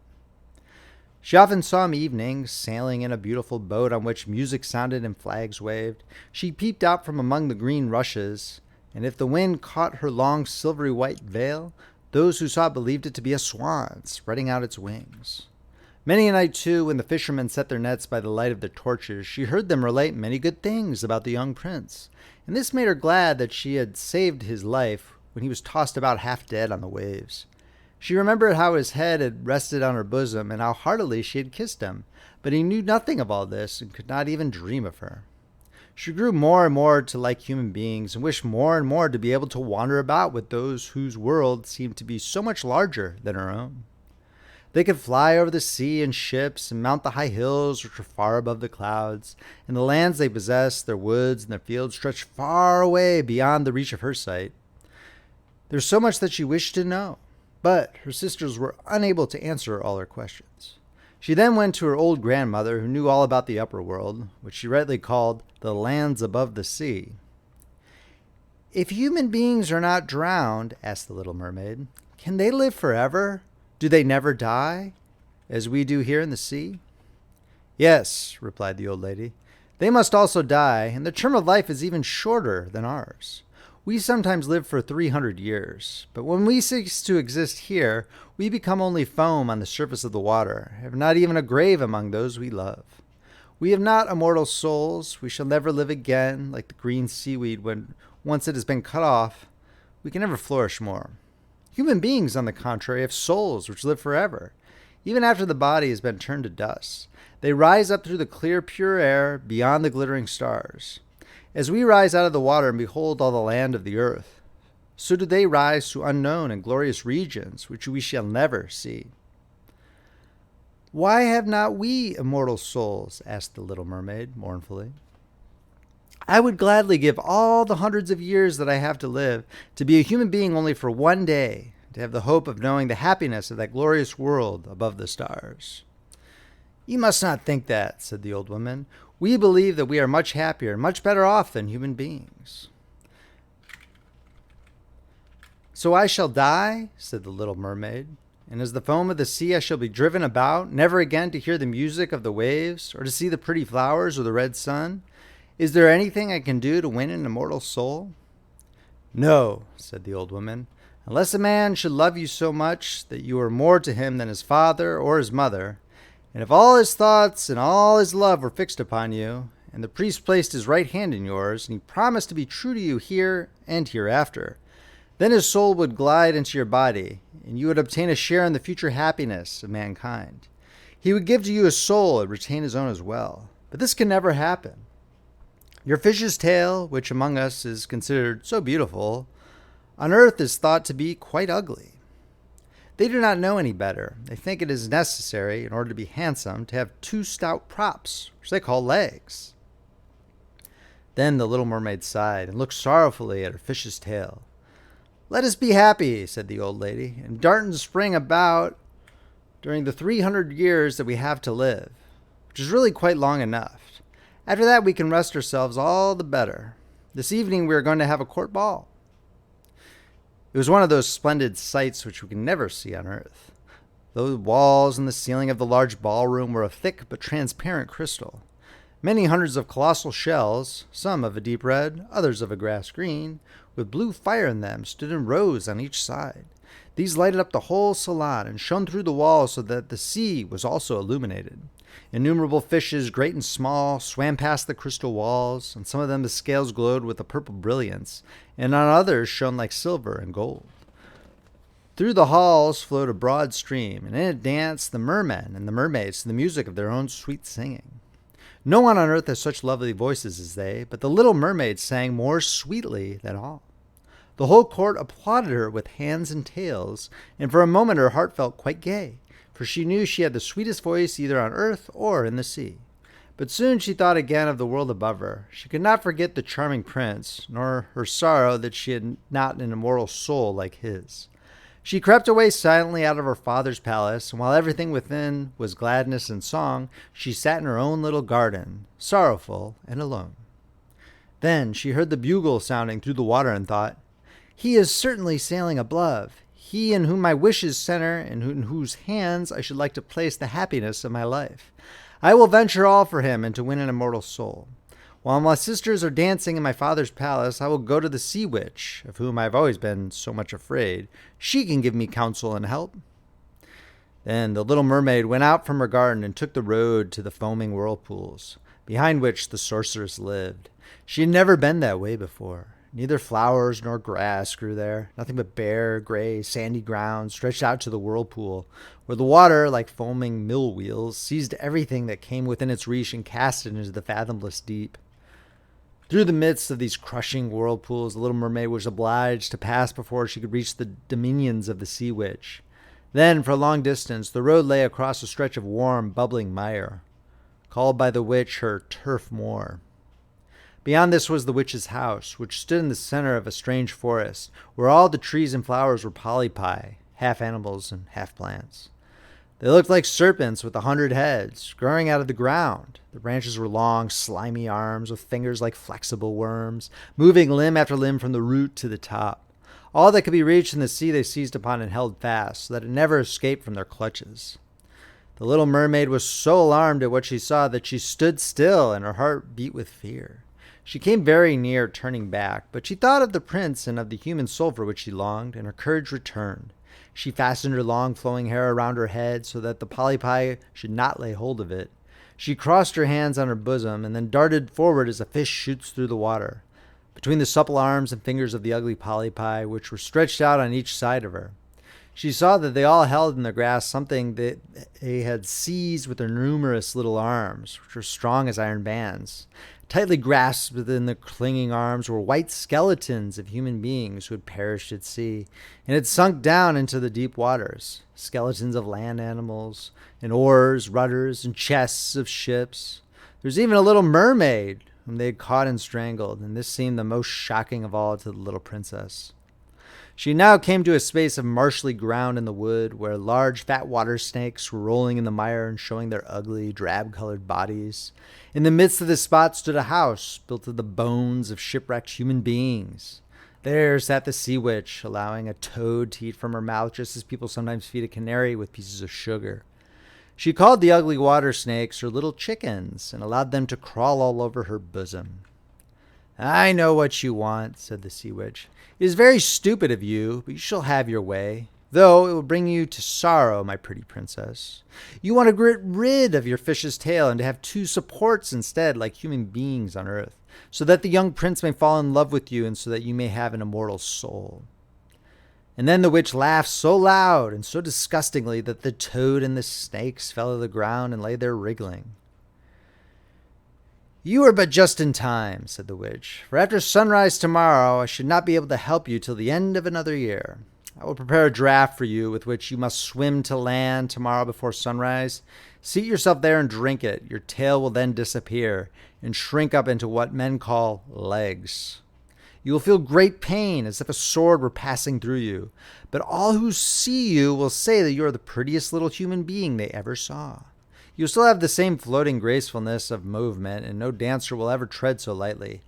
She often saw him evenings, sailing in a beautiful boat on which music sounded and flags waved. She peeped out from among the green rushes, and if the wind caught her long silvery white veil, those who saw it believed it to be a swan spreading out its wings. Many a night, too, when the fishermen set their nets by the light of their torches, she heard them relate many good things about the young prince, and this made her glad that she had saved his life when he was tossed about half dead on the waves. She remembered how his head had rested on her bosom and how heartily she had kissed him, but he knew nothing of all this and could not even dream of her. She grew more and more to like human beings and wished more and more to be able to wander about with those whose world seemed to be so much larger than her own. They could fly over the sea in ships and mount the high hills which were far above the clouds, and the lands they possessed, their woods and their fields, stretched far away beyond the reach of her sight. There was so much that she wished to know, but her sisters were unable to answer all her questions. She then went to her old grandmother, who knew all about the upper world, which she rightly called the lands above the sea. "If human beings are not drowned," asked the little mermaid, "can they live forever? Do they never die, as we do here in the sea?" "Yes," replied the old lady. "They must also die, and the term of life is even shorter than ours. We sometimes live for 300 years, but when we cease to exist here, we become only foam on the surface of the water, have not even a grave among those we love. We have not immortal souls. We shall never live again, like the green seaweed when once it has been cut off. We can never flourish more. Human beings, on the contrary, have souls which live forever. Even after the body has been turned to dust, they rise up through the clear, pure air beyond the glittering stars. As we rise out of the water and behold all the land of the earth, so do they rise to unknown and glorious regions which we shall never see." "Why have not we immortal souls?" asked the little mermaid mournfully. "I would gladly give all the hundreds of years that I have to live to be a human being only for one day, to have the hope of knowing the happiness of that glorious world above the stars." "You must not think that," said the old woman. "We believe that we are much happier and much better off than human beings." "So I shall die," said the little mermaid, "and as the foam of the sea I shall be driven about, never again to hear the music of the waves or to see the pretty flowers or the red sun. Is there anything I can do to win an immortal soul?" "No," said the old woman, "unless a man should love you so much that you are more to him than his father or his mother, and if all his thoughts and all his love were fixed upon you, and the priest placed his right hand in yours, and he promised to be true to you here and hereafter, then his soul would glide into your body, and you would obtain a share in the future happiness of mankind. He would give to you a soul and retain his own as well. But this can never happen. Your fish's tail, which among us is considered so beautiful, on earth is thought to be quite ugly. They do not know any better. They think it is necessary, in order to be handsome, to have 2 stout props, which they call legs." Then the little mermaid sighed and looked sorrowfully at her fish's tail. "Let us be happy," said the old lady, "and dart and spring about during the 300 years that we have to live, which is really quite long enough. After that we can rest ourselves all the better. This evening we are going to have a court ball." It was one of those splendid sights which we can never see on earth. The walls and the ceiling of the large ballroom were of thick but transparent crystal. Many hundreds of colossal shells, some of a deep red, others of a grass green, with blue fire in them, stood in rows on each side. These lighted up the whole salon and shone through the walls so that the sea was also illuminated. Innumerable fishes, great and small, swam past the crystal walls. On some of them the scales glowed with a purple brilliance, and on others shone like silver and gold. Through the halls flowed a broad stream, and in it danced the mermen and the mermaids to the music of their own sweet singing. No one on earth has such lovely voices as they, but the little mermaid sang more sweetly than all. The whole court applauded her with hands and tails, and for a moment her heart felt quite gay, for she knew she had the sweetest voice either on earth or in the sea. But soon she thought again of the world above her. She could not forget the charming prince, nor her sorrow that she had not an immortal soul like his. She crept away silently out of her father's palace, and while everything within was gladness and song, she sat in her own little garden, sorrowful and alone. Then she heard the bugle sounding through the water and thought, "He is certainly sailing above, he in whom my wishes center and in whose hands I should like to place the happiness of my life. I will venture all for him and to win an immortal soul. While my sisters are dancing in my father's palace, I will go to the sea witch, of whom I have always been so much afraid. She can give me counsel and help." Then the little mermaid went out from her garden and took the road to the foaming whirlpools, behind which the sorceress lived. She had never been that way before. Neither flowers nor grass grew there, nothing but bare, gray, sandy ground stretched out to the whirlpool, where the water, like foaming mill wheels, seized everything that came within its reach and cast it into the fathomless deep. Through the midst of these crushing whirlpools, the little mermaid was obliged to pass before she could reach the dominions of the sea witch. Then, for a long distance, the road lay across a stretch of warm, bubbling mire, called by the witch her turf moor. Beyond this was the witch's house, which stood in the center of a strange forest, where all the trees and flowers were polypi, half animals and half plants. They looked like serpents with 100 heads, growing out of the ground. The branches were long, slimy arms with fingers like flexible worms, moving limb after limb from the root to the top. All that could be reached in the sea they seized upon and held fast, so that it never escaped from their clutches. The little mermaid was so alarmed at what she saw that she stood still and her heart beat with fear. She came very near turning back, but she thought of the prince and of the human soul for which she longed, and her courage returned. She fastened her long flowing hair around her head so that the polypi should not lay hold of it. She crossed her hands on her bosom and then darted forward as a fish shoots through the water, between the supple arms and fingers of the ugly polypi, which were stretched out on each side of her. She saw that they all held in their grasp something that they had seized with their numerous little arms, which were strong as iron bands. Tightly grasped within the clinging arms were white skeletons of human beings who had perished at sea and had sunk down into the deep waters. Skeletons of land animals, and oars, rudders, and chests of ships. There was even a little mermaid whom they had caught and strangled, and this seemed the most shocking of all to the little princess. She now came to a space of marshy ground in the wood, where large fat water snakes were rolling in the mire and showing their ugly, drab-colored bodies. In the midst of this spot stood a house built of the bones of shipwrecked human beings. There sat the sea witch, allowing a toad to eat from her mouth just as people sometimes feed a canary with pieces of sugar. She called the ugly water snakes her little chickens and allowed them to crawl all over her bosom. "I know what you want," said the sea witch. "It is very stupid of you, but you shall have your way, though it will bring you to sorrow, my pretty princess. You want to get rid of your fish's tail and to have two supports instead, like human beings on earth, so that the young prince may fall in love with you and so that you may have an immortal soul." And then the witch laughed so loud and so disgustingly that the toad and the snakes fell to the ground and lay there wriggling. "You are but just in time," said the witch, "for after sunrise tomorrow I should not be able to help you till the end of another year. I will prepare a draft for you with which you must swim to land tomorrow before sunrise. Seat yourself there and drink it. Your tail will then disappear and shrink up into what men call legs. You will feel great pain, as if a sword were passing through you, but all who see you will say that you are the prettiest little human being they ever saw. You will still have the same floating gracefulness of movement, and no dancer will ever tread so lightly.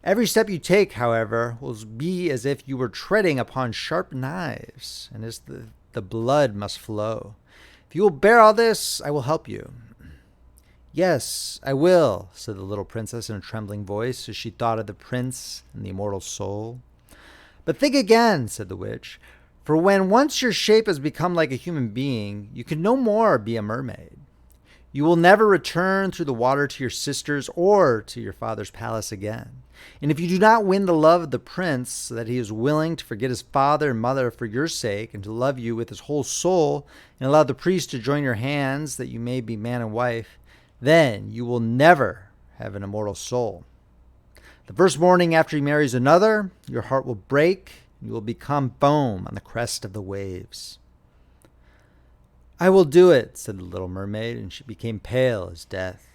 Every step you take, however, will be as if you were treading upon sharp knives, and as the blood must flow. If you will bear all this, I will help you." "Yes, I will," said the little princess in a trembling voice, as she thought of the prince and the immortal soul. "But think again," said the witch, "for when once your shape has become like a human being, you can no more be a mermaid. You will never return through the water to your sisters or to your father's palace again. And if you do not win the love of the prince so that he is willing to forget his father and mother for your sake and to love you with his whole soul and allow the priest to join your hands that you may be man and wife, then you will never have an immortal soul. The first morning after he marries another, your heart will break and you will become foam on the crest of the waves." "I will do it," said the little mermaid, and she became pale as death.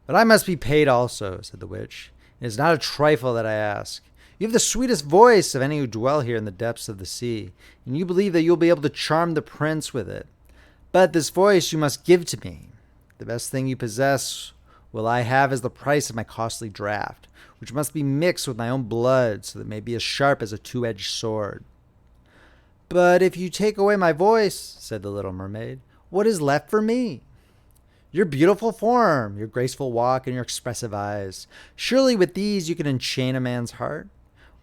"But I must be paid also," said the witch. "It is not a trifle that I ask. You have the sweetest voice of any who dwell here in the depths of the sea, and you believe that you will be able to charm the prince with it. But this voice you must give to me. The best thing you possess will I have as the price of my costly draft, which must be mixed with my own blood so that it may be as sharp as a two-edged sword." "But if you take away my voice," said the little mermaid, "what is left for me?" "Your beautiful form, your graceful walk, and your expressive eyes. Surely with these you can enchain a man's heart.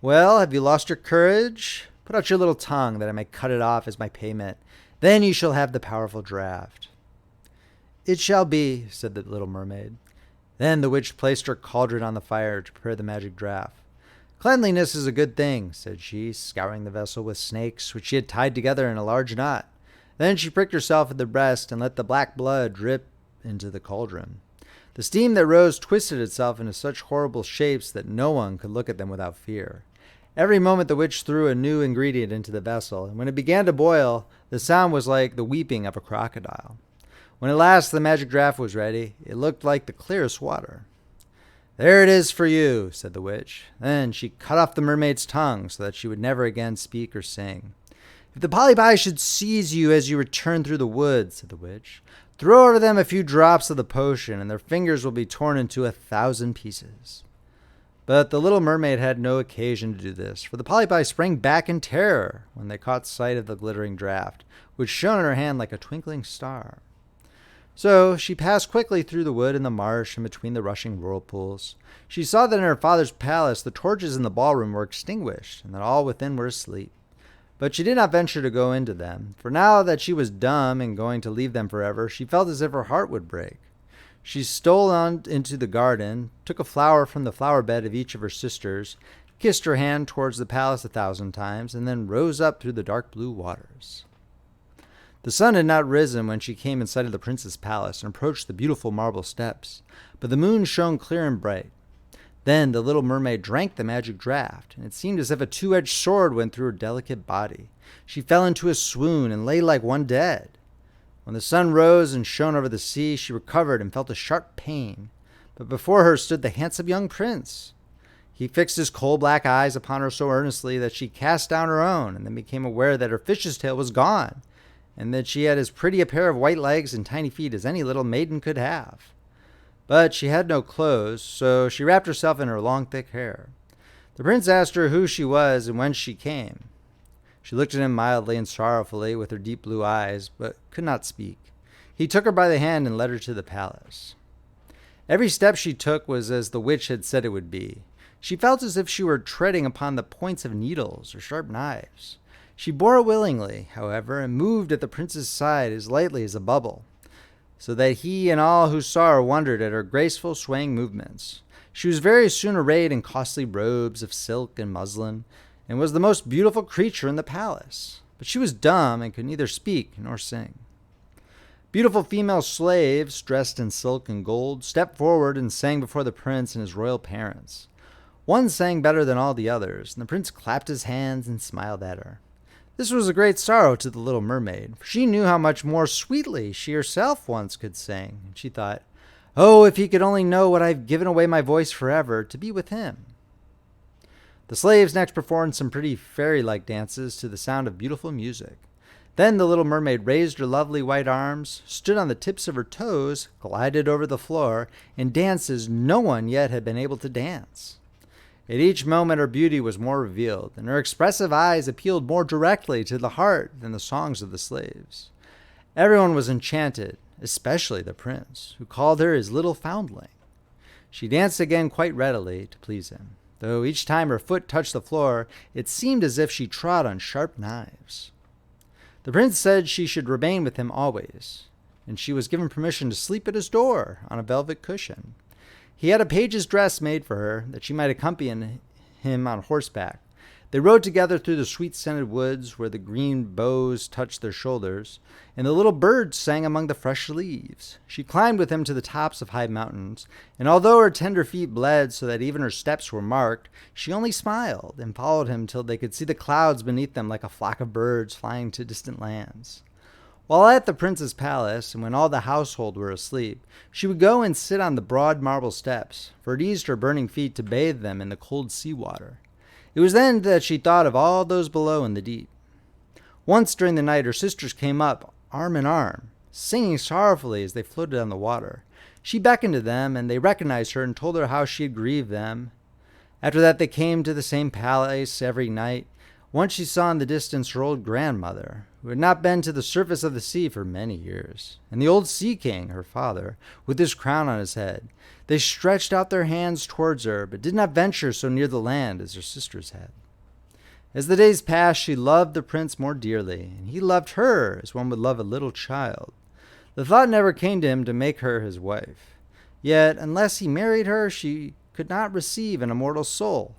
Well, have you lost your courage? Put out your little tongue that I may cut it off as my payment. Then you shall have the powerful draft." "It shall be," said the little mermaid. Then the witch placed her cauldron on the fire to prepare the magic draught. "Cleanliness is a good thing," said she, scouring the vessel with snakes, which she had tied together in a large knot. Then she pricked herself at the breast and let the black blood drip into the cauldron. The steam that rose twisted itself into such horrible shapes that no one could look at them without fear. Every moment the witch threw a new ingredient into the vessel, and when it began to boil, the sound was like the weeping of a crocodile. When at last the magic draught was ready, it looked like the clearest water. "There it is for you," said the witch. Then she cut off the mermaid's tongue so that she would never again speak or sing. "If the polypi should seize you as you return through the wood," said the witch, "throw over them a few drops of the potion, and their fingers will be torn into 1,000 pieces." But the little mermaid had no occasion to do this, for the polypi sprang back in terror when they caught sight of the glittering draught, which shone in her hand like a twinkling star. So she passed quickly through the wood and the marsh and between the rushing whirlpools. She saw that in her father's palace the torches in the ballroom were extinguished, and that all within were asleep. But she did not venture to go into them, for now that she was dumb and going to leave them forever, she felt as if her heart would break. She stole on into the garden, took a flower from the flower bed of each of her sisters, kissed her hand towards the palace 1,000 times, and then rose up through the dark blue waters. The sun had not risen when she came in sight of the prince's palace and approached the beautiful marble steps, but the moon shone clear and bright. Then the little mermaid drank the magic draught, and it seemed as if a two-edged sword went through her delicate body. She fell into a swoon and lay like one dead. When the sun rose and shone over the sea, she recovered and felt a sharp pain. But before her stood the handsome young prince. He fixed his coal-black eyes upon her so earnestly that she cast down her own, and then became aware that her fish's tail was gone, and that she had as pretty a pair of white legs and tiny feet as any little maiden could have. But she had no clothes, so she wrapped herself in her long thick hair. The prince asked her who she was and whence she came. She looked at him mildly and sorrowfully with her deep blue eyes, but could not speak. He took her by the hand and led her to the palace. Every step she took was as the witch had said it would be. She felt as if she were treading upon the points of needles or sharp knives. She bore it willingly, however, and moved at the prince's side as lightly as a bubble, so that he and all who saw her wondered at her graceful swaying movements. She was very soon arrayed in costly robes of silk and muslin, and was the most beautiful creature in the palace. But she was dumb and could neither speak nor sing. Beautiful female slaves, dressed in silk and gold, stepped forward and sang before the prince and his royal parents. One sang better than all the others, and the prince clapped his hands and smiled at her. This was a great sorrow to the little mermaid, for she knew how much more sweetly she herself once could sing, and she thought, "Oh, if he could only know what I've given away my voice forever to be with him." The slaves next performed some pretty fairy-like dances to the sound of beautiful music. Then the little mermaid raised her lovely white arms, stood on the tips of her toes, glided over the floor, and danced as no one yet had been able to dance. At each moment her beauty was more revealed, and her expressive eyes appealed more directly to the heart than the songs of the slaves. Everyone was enchanted, especially the prince, who called her his little foundling. She danced again quite readily to please him, though each time her foot touched the floor, it seemed as if she trod on sharp knives. The prince said she should remain with him always, and she was given permission to sleep at his door on a velvet cushion. He had a page's dress made for her, that she might accompany him on horseback. They rode together through the sweet-scented woods, where the green boughs touched their shoulders, and the little birds sang among the fresh leaves. She climbed with him to the tops of high mountains, and although her tender feet bled so that even her steps were marked, she only smiled and followed him till they could see the clouds beneath them like a flock of birds flying to distant lands. While at the prince's palace, and when all the household were asleep, she would go and sit on the broad marble steps, for it eased her burning feet to bathe them in the cold sea water. It was then that she thought of all those below in the deep. Once during the night her sisters came up, arm in arm, singing sorrowfully as they floated on the water. She beckoned to them, and they recognized her and told her how she had grieved them. After that they came to the same palace every night. Once she saw in the distance her old grandmother, who had not been to the surface of the sea for many years, and the old sea king, her father, with his crown on his head. They stretched out their hands towards her, but did not venture so near the land as her sisters had. As the days passed, she loved the prince more dearly, and he loved her as one would love a little child. The thought never came to him to make her his wife. Yet, unless he married her, she could not receive an immortal soul,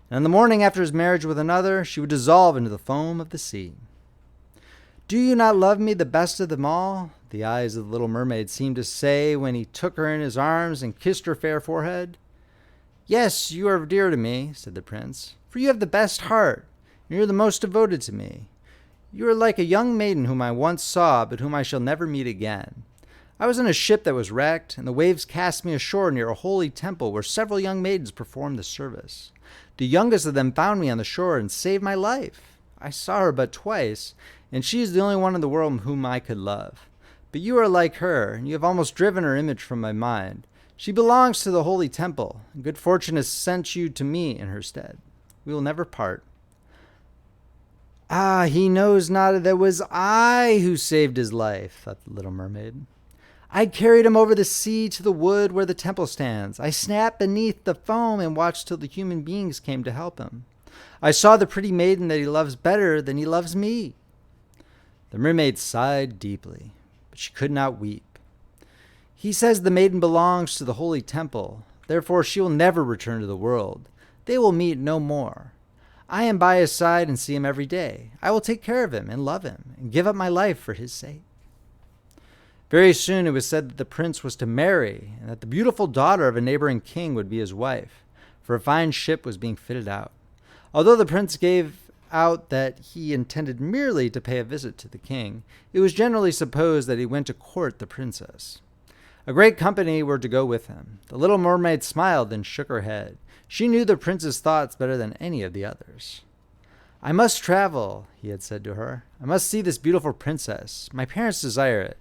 and on the morning after his marriage with another, she would dissolve into the foam of the sea. "Do you not love me the best of them all?" the eyes of the little mermaid seemed to say when he took her in his arms and kissed her fair forehead. "Yes, you are dear to me," said the prince, "for you have the best heart, and you are the most devoted to me. You are like a young maiden whom I once saw, but whom I shall never meet again. I was in a ship that was wrecked, and the waves cast me ashore near a holy temple where several young maidens performed the service. The youngest of them found me on the shore and saved my life. I saw her but twice, and she is the only one in the world whom I could love. But you are like her, and you have almost driven her image from my mind. She belongs to the holy temple, and good fortune has sent you to me in her stead. We will never part." "Ah, he knows not that it was I who saved his life," thought the little mermaid. "I carried him over the sea to the wood where the temple stands. I snapped beneath the foam and watched till the human beings came to help him. I saw the pretty maiden that he loves better than he loves me." The mermaid sighed deeply, but she could not weep. "He says the maiden belongs to the holy temple. Therefore she will never return to the world. They will meet no more. I am by his side and see him every day. I will take care of him and love him and give up my life for his sake." Very soon it was said that the prince was to marry, and that the beautiful daughter of a neighboring king would be his wife, for a fine ship was being fitted out. Although the prince gave out that he intended merely to pay a visit to the king, it was generally supposed that he went to court the princess. A great company were to go with him. The little mermaid smiled and shook her head. She knew the prince's thoughts better than any of the others. "I must travel," he had said to her. "I must see this beautiful princess. My parents desire it,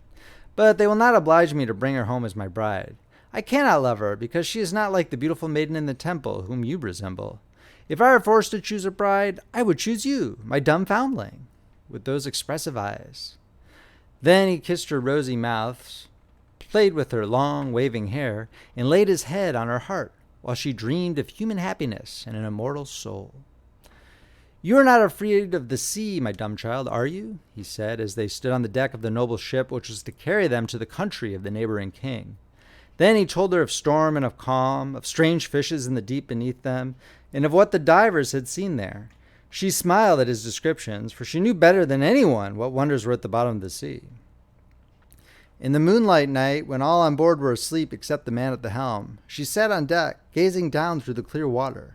but they will not oblige me to bring her home as my bride. I cannot love her, because she is not like the beautiful maiden in the temple, whom you resemble. If I were forced to choose a bride, I would choose you, my dumb foundling," with those expressive eyes. Then he kissed her rosy mouth, played with her long, waving hair, and laid his head on her heart, while she dreamed of human happiness and an immortal soul. "You are not afraid of the sea, my dumb child, are you?" he said, as they stood on the deck of the noble ship which was to carry them to the country of the neighboring king. Then he told her of storm and of calm, of strange fishes in the deep beneath them, and of what the divers had seen there. She smiled at his descriptions, for she knew better than anyone what wonders were at the bottom of the sea. In the moonlight night, when all on board were asleep except the man at the helm, she sat on deck, gazing down through the clear water.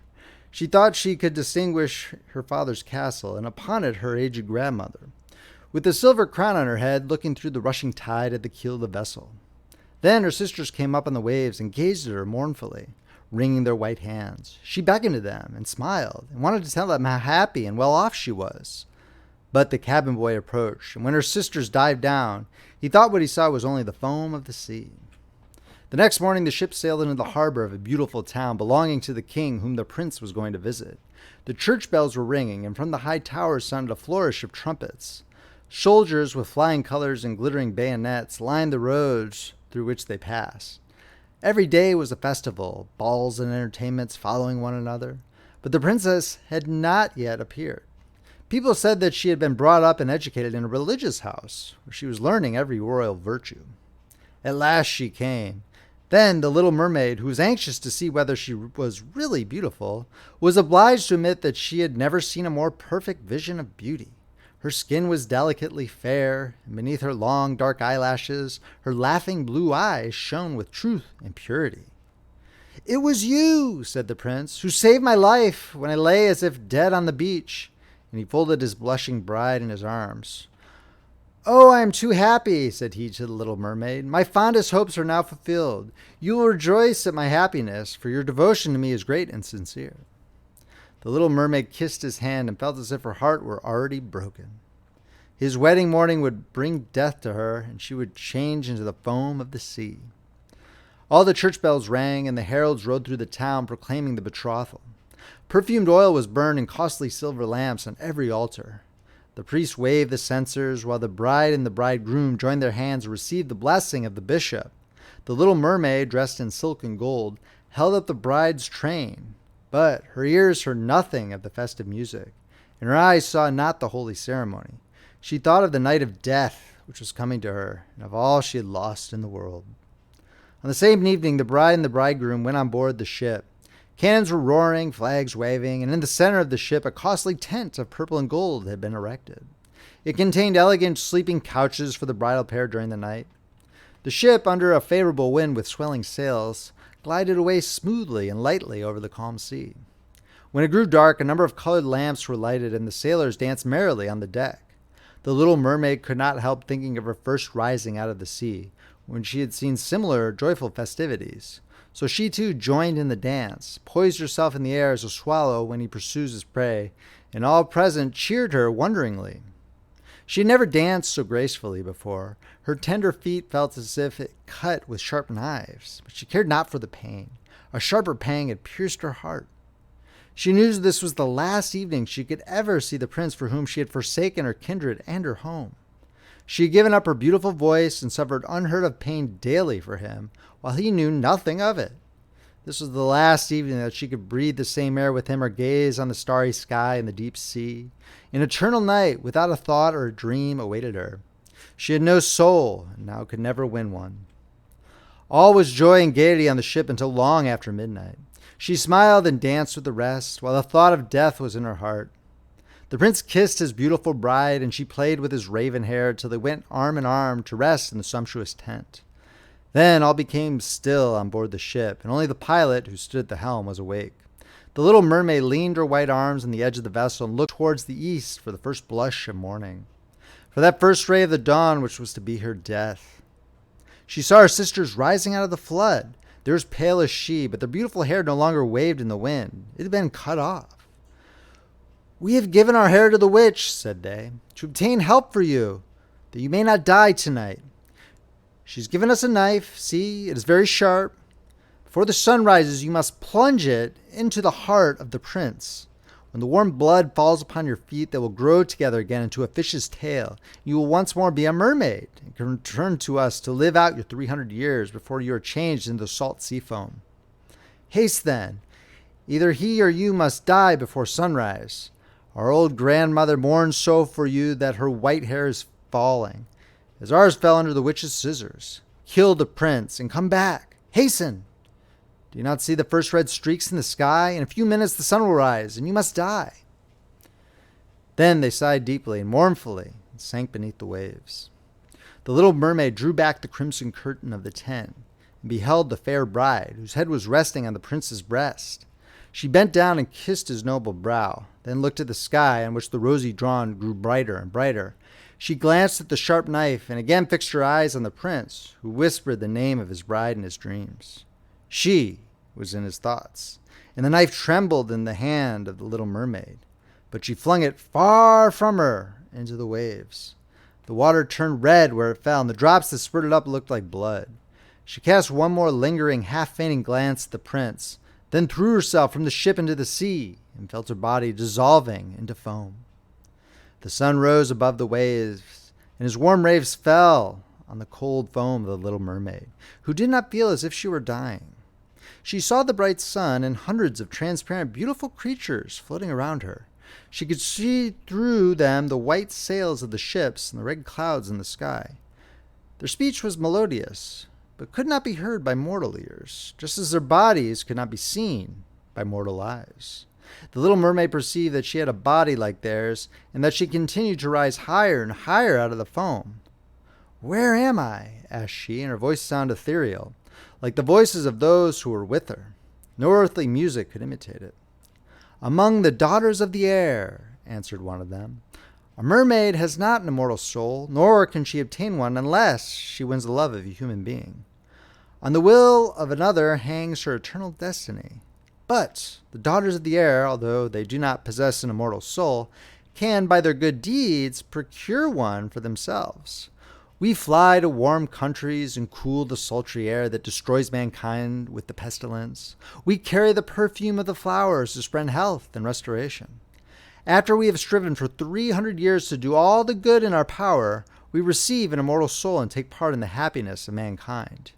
She thought she could distinguish her father's castle, and upon it her aged grandmother, with a silver crown on her head, looking through the rushing tide at the keel of the vessel. Then her sisters came up on the waves and gazed at her mournfully, wringing their white hands. She beckoned to them and smiled, and wanted to tell them how happy and well off she was. But the cabin boy approached, and when her sisters dived down, he thought what he saw was only the foam of the sea. The next morning the ship sailed into the harbor of a beautiful town belonging to the king whom the prince was going to visit. The church bells were ringing, and from the high towers sounded a flourish of trumpets. Soldiers with flying colors and glittering bayonets lined the roads through which they passed. Every day was a festival, balls and entertainments following one another, but the princess had not yet appeared. People said that she had been brought up and educated in a religious house, where she was learning every royal virtue. At last she came. Then the little mermaid, who was anxious to see whether she was really beautiful, was obliged to admit that she had never seen a more perfect vision of beauty. Her skin was delicately fair, and beneath her long dark eyelashes, her laughing blue eyes shone with truth and purity. "It was you," said the prince, "who saved my life when I lay as if dead on the beach," and he folded his blushing bride in his arms. "Oh, I am too happy," said he to the little mermaid. "My fondest hopes are now fulfilled. You will rejoice at my happiness, for your devotion to me is great and sincere." The little mermaid kissed his hand and felt as if her heart were already broken. His wedding morning would bring death to her, and she would change into the foam of the sea. All the church bells rang, and the heralds rode through the town proclaiming the betrothal. Perfumed oil was burned in costly silver lamps on every altar. The priest waved the censers, while the bride and the bridegroom joined their hands and received the blessing of the bishop. The little mermaid, dressed in silk and gold, held up the bride's train, but her ears heard nothing of the festive music, and her eyes saw not the holy ceremony. She thought of the night of death which was coming to her, and of all she had lost in the world. On the same evening, the bride and the bridegroom went on board the ship. Cannons were roaring, flags waving, and in the center of the ship a costly tent of purple and gold had been erected. It contained elegant sleeping couches for the bridal pair during the night. The ship, under a favorable wind with swelling sails, glided away smoothly and lightly over the calm sea. When it grew dark, a number of colored lamps were lighted, and the sailors danced merrily on the deck. The little mermaid could not help thinking of her first rising out of the sea, when she had seen similar joyful festivities. So she too joined in the dance, poised herself in the air as a swallow when he pursues his prey, and all present cheered her wonderingly. She had never danced so gracefully before. Her tender feet felt as if it cut with sharp knives, but she cared not for the pain. A sharper pang had pierced her heart. She knew this was the last evening she could ever see the prince for whom she had forsaken her kindred and her home. She had given up her beautiful voice and suffered unheard of pain daily for him, while he knew nothing of it. This was the last evening that she could breathe the same air with him or gaze on the starry sky and the deep sea. An eternal night without a thought or a dream awaited her. She had no soul, and now could never win one. All was joy and gaiety on the ship until long after midnight. She smiled and danced with the rest, while the thought of death was in her heart. The prince kissed his beautiful bride, and she played with his raven hair till they went arm in arm to rest in the sumptuous tent. Then all became still on board the ship, and only the pilot, who stood at the helm, was awake. The little mermaid leaned her white arms on the edge of the vessel and looked towards the east for the first blush of morning, for that first ray of the dawn which was to be her death. She saw her sisters rising out of the flood. They were as pale as she, but their beautiful hair no longer waved in the wind. It had been cut off. "We have given our hair to the witch," said they, "to obtain help for you, that you may not die tonight. She's given us a knife. See, it is very sharp. Before the sun rises, you must plunge it into the heart of the prince. When the warm blood falls upon your feet, they will grow together again into a fish's tail. You will once more be a mermaid and can return to us to live out your 300 years before you are changed into salt sea foam. Haste then. Either he or you must die before sunrise. Our old grandmother mourns so for you that her white hair is falling, as ours fell under the witch's scissors. Kill the prince and come back. Hasten! Do you not see the first red streaks in the sky? In a few minutes the sun will rise, and you must die. Then they sighed deeply and mournfully and sank beneath the waves. The little mermaid drew back the crimson curtain of the tent and beheld the fair bride, whose head was resting on the prince's breast. She bent down and kissed his noble brow, then looked at the sky, on which the rosy dawn grew brighter and brighter. She glanced at the sharp knife and again fixed her eyes on the prince, who whispered the name of his bride in his dreams. She was in his thoughts, and the knife trembled in the hand of the little mermaid, but she flung it far from her into the waves. The water turned red where it fell, and the drops that spurted up looked like blood. She cast one more lingering, half-fainting glance at the prince, then threw herself from the ship into the sea and felt her body dissolving into foam. The sun rose above the waves, and his warm rays fell on the cold foam of the little mermaid, who did not feel as if she were dying. She saw the bright sun and hundreds of transparent, beautiful creatures floating around her. She could see through them the white sails of the ships and the red clouds in the sky. Their speech was melodious, but could not be heard by mortal ears, just as their bodies could not be seen by mortal eyes. The little mermaid perceived that she had a body like theirs, and that she continued to rise higher and higher out of the foam. "Where am I?" asked she, and her voice sounded ethereal, like the voices of those who were with her. No earthly music could imitate it. "Among the daughters of the air," answered one of them. "A mermaid has not an immortal soul, nor can she obtain one unless she wins the love of a human being. On the will of another hangs her eternal destiny. But the daughters of the air, although they do not possess an immortal soul, can, by their good deeds, procure one for themselves. We fly to warm countries and cool the sultry air that destroys mankind with the pestilence. We carry the perfume of the flowers to spread health and restoration. After we have striven for 300 years to do all the good in our power, we receive an immortal soul and take part in the happiness of mankind.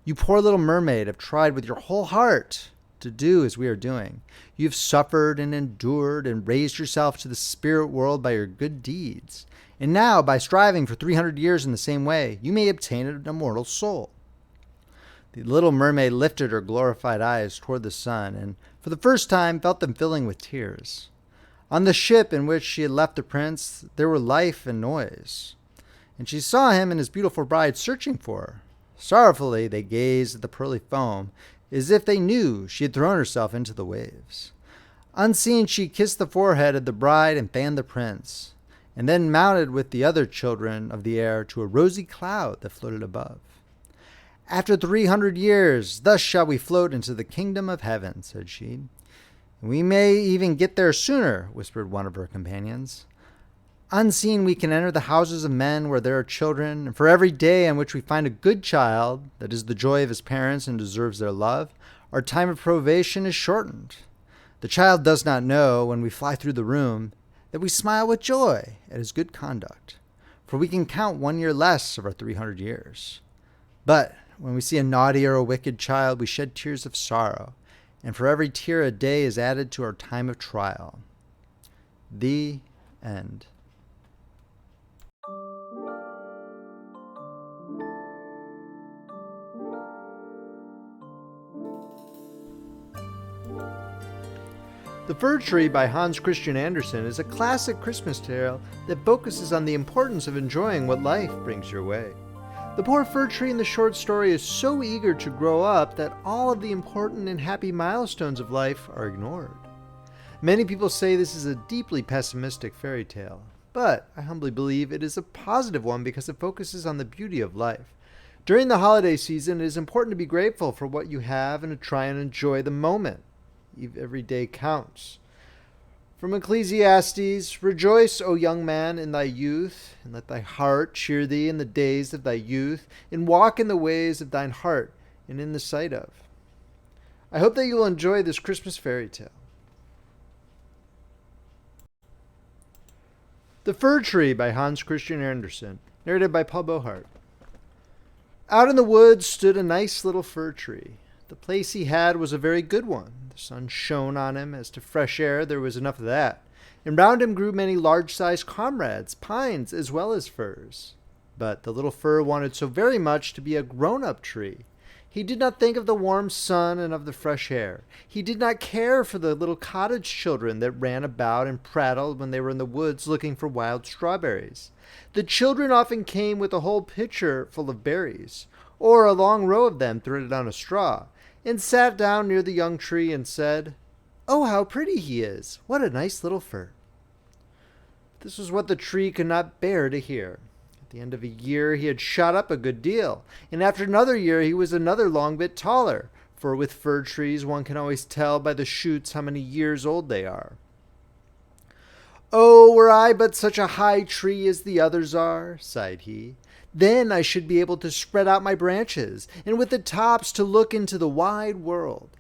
You poor little mermaid have tried with your whole heart to do as we are doing. You have suffered and endured and raised yourself to the spirit world by your good deeds. And now, by striving for 300 years in the same way, you may obtain an immortal soul." The little mermaid lifted her glorified eyes toward the sun, and for the first time felt them filling with tears. On the ship in which she had left the prince, there were life and noise, and she saw him and his beautiful bride searching for her. Sorrowfully they gazed at the pearly foam, as if they knew she had thrown herself into the waves. Unseen, she kissed the forehead of the bride and fanned the prince, and then mounted with the other children of the air to a rosy cloud that floated above. "After 300 years, thus shall we float into the kingdom of heaven," said she. "We may even get there sooner," whispered one of her companions. "Unseen, we can enter the houses of men where there are children, and for every day on which we find a good child that is the joy of his parents and deserves their love, our time of probation is shortened. The child does not know, when we fly through the room, that we smile with joy at his good conduct, for we can count 1 year less of our 300 years. But when we see a naughty or a wicked child, we shed tears of sorrow, and for every tear a day is added to our time of trial." The end. The Fir Tree by Hans Christian Andersen is a classic Christmas tale that focuses on the importance of enjoying what life brings your way. The poor fir tree in the short story is so eager to grow up that all of the important and happy milestones of life are ignored. Many people say this is a deeply pessimistic fairy tale, but I humbly believe it is a positive one because it focuses on the beauty of life. During the holiday season, it is important to be grateful for what you have and to try and enjoy the moment. Every day counts. From Ecclesiastes, "Rejoice, O young man, in thy youth, and let thy heart cheer thee in the days of thy youth, and walk in the ways of thine heart, and in the sight of." I hope that you will enjoy this Christmas fairy tale. The Fir Tree by Hans Christian Andersen. Narrated by Paul Beauheart. Out in the woods stood a nice little fir tree. The place he had was a very good one. The sun shone on him. As to fresh air, there was enough of that. And round him grew many large-sized comrades, pines as well as firs. But the little fir wanted so very much to be a grown-up tree. He did not think of the warm sun and of the fresh air. He did not care for the little cottage children that ran about and prattled when they were in the woods looking for wild strawberries. The children often came with a whole pitcher full of berries, or a long row of them threaded on a straw, and sat down near the young tree and said, "Oh, how pretty he is! What a nice little fir!" This was what the tree could not bear to hear. At the end of a year he had shot up a good deal, and after another year he was another long bit taller, for with fir trees one can always tell by the shoots how many years old they are. "Oh, were I but such a high tree as the others are," sighed he, "then I should be able to spread out my branches, and with the tops to look into the wide world.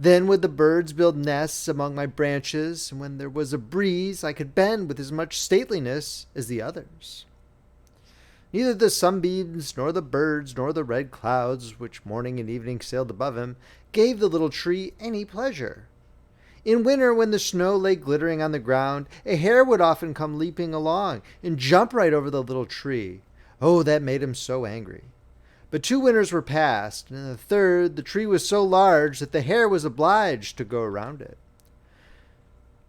Then would the birds build nests among my branches, and when there was a breeze I could bend with as much stateliness as the others." Neither the sunbeams, nor the birds, nor the red clouds, which morning and evening sailed above him, gave the little tree any pleasure. In winter, when the snow lay glittering on the ground, a hare would often come leaping along and jump right over the little tree. Oh, that made him so angry. But 2 winters were past, and in the third the tree was so large that the hare was obliged to go around it.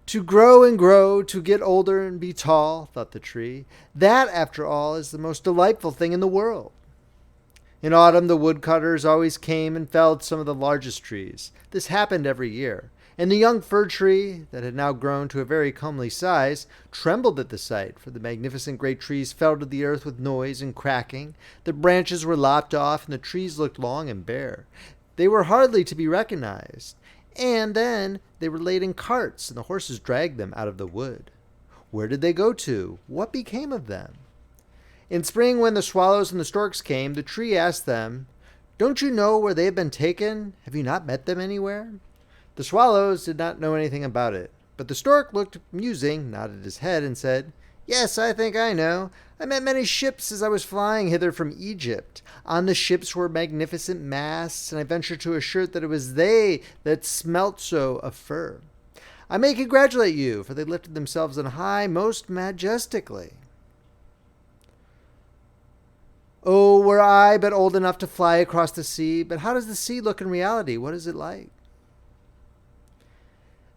To grow and grow, to get older and be tall, thought the tree, that, after all, is the most delightful thing in the world. In autumn the woodcutters always came and felled some of the largest trees. This happened every year, and the young fir tree, that had now grown to a very comely size, trembled at the sight, for the magnificent great trees fell to the earth with noise and cracking. The branches were lopped off, and the trees looked long and bare. They were hardly to be recognized. And then they were laid in carts, and the horses dragged them out of the wood. Where did they go to? What became of them? In spring, when the swallows and the storks came, the tree asked them, "Don't you know where they have been taken? Have you not met them anywhere?" The swallows did not know anything about it, but the stork looked musing, nodded his head, and said, "Yes, I think I know. I met many ships as I was flying hither from Egypt. On the ships were magnificent masts, and I venture to assert that it was they that smelt so of fir. I may congratulate you, for they lifted themselves on high most majestically. Oh, were I but old enough to fly across the sea, but how does the sea look in reality? What is it like?"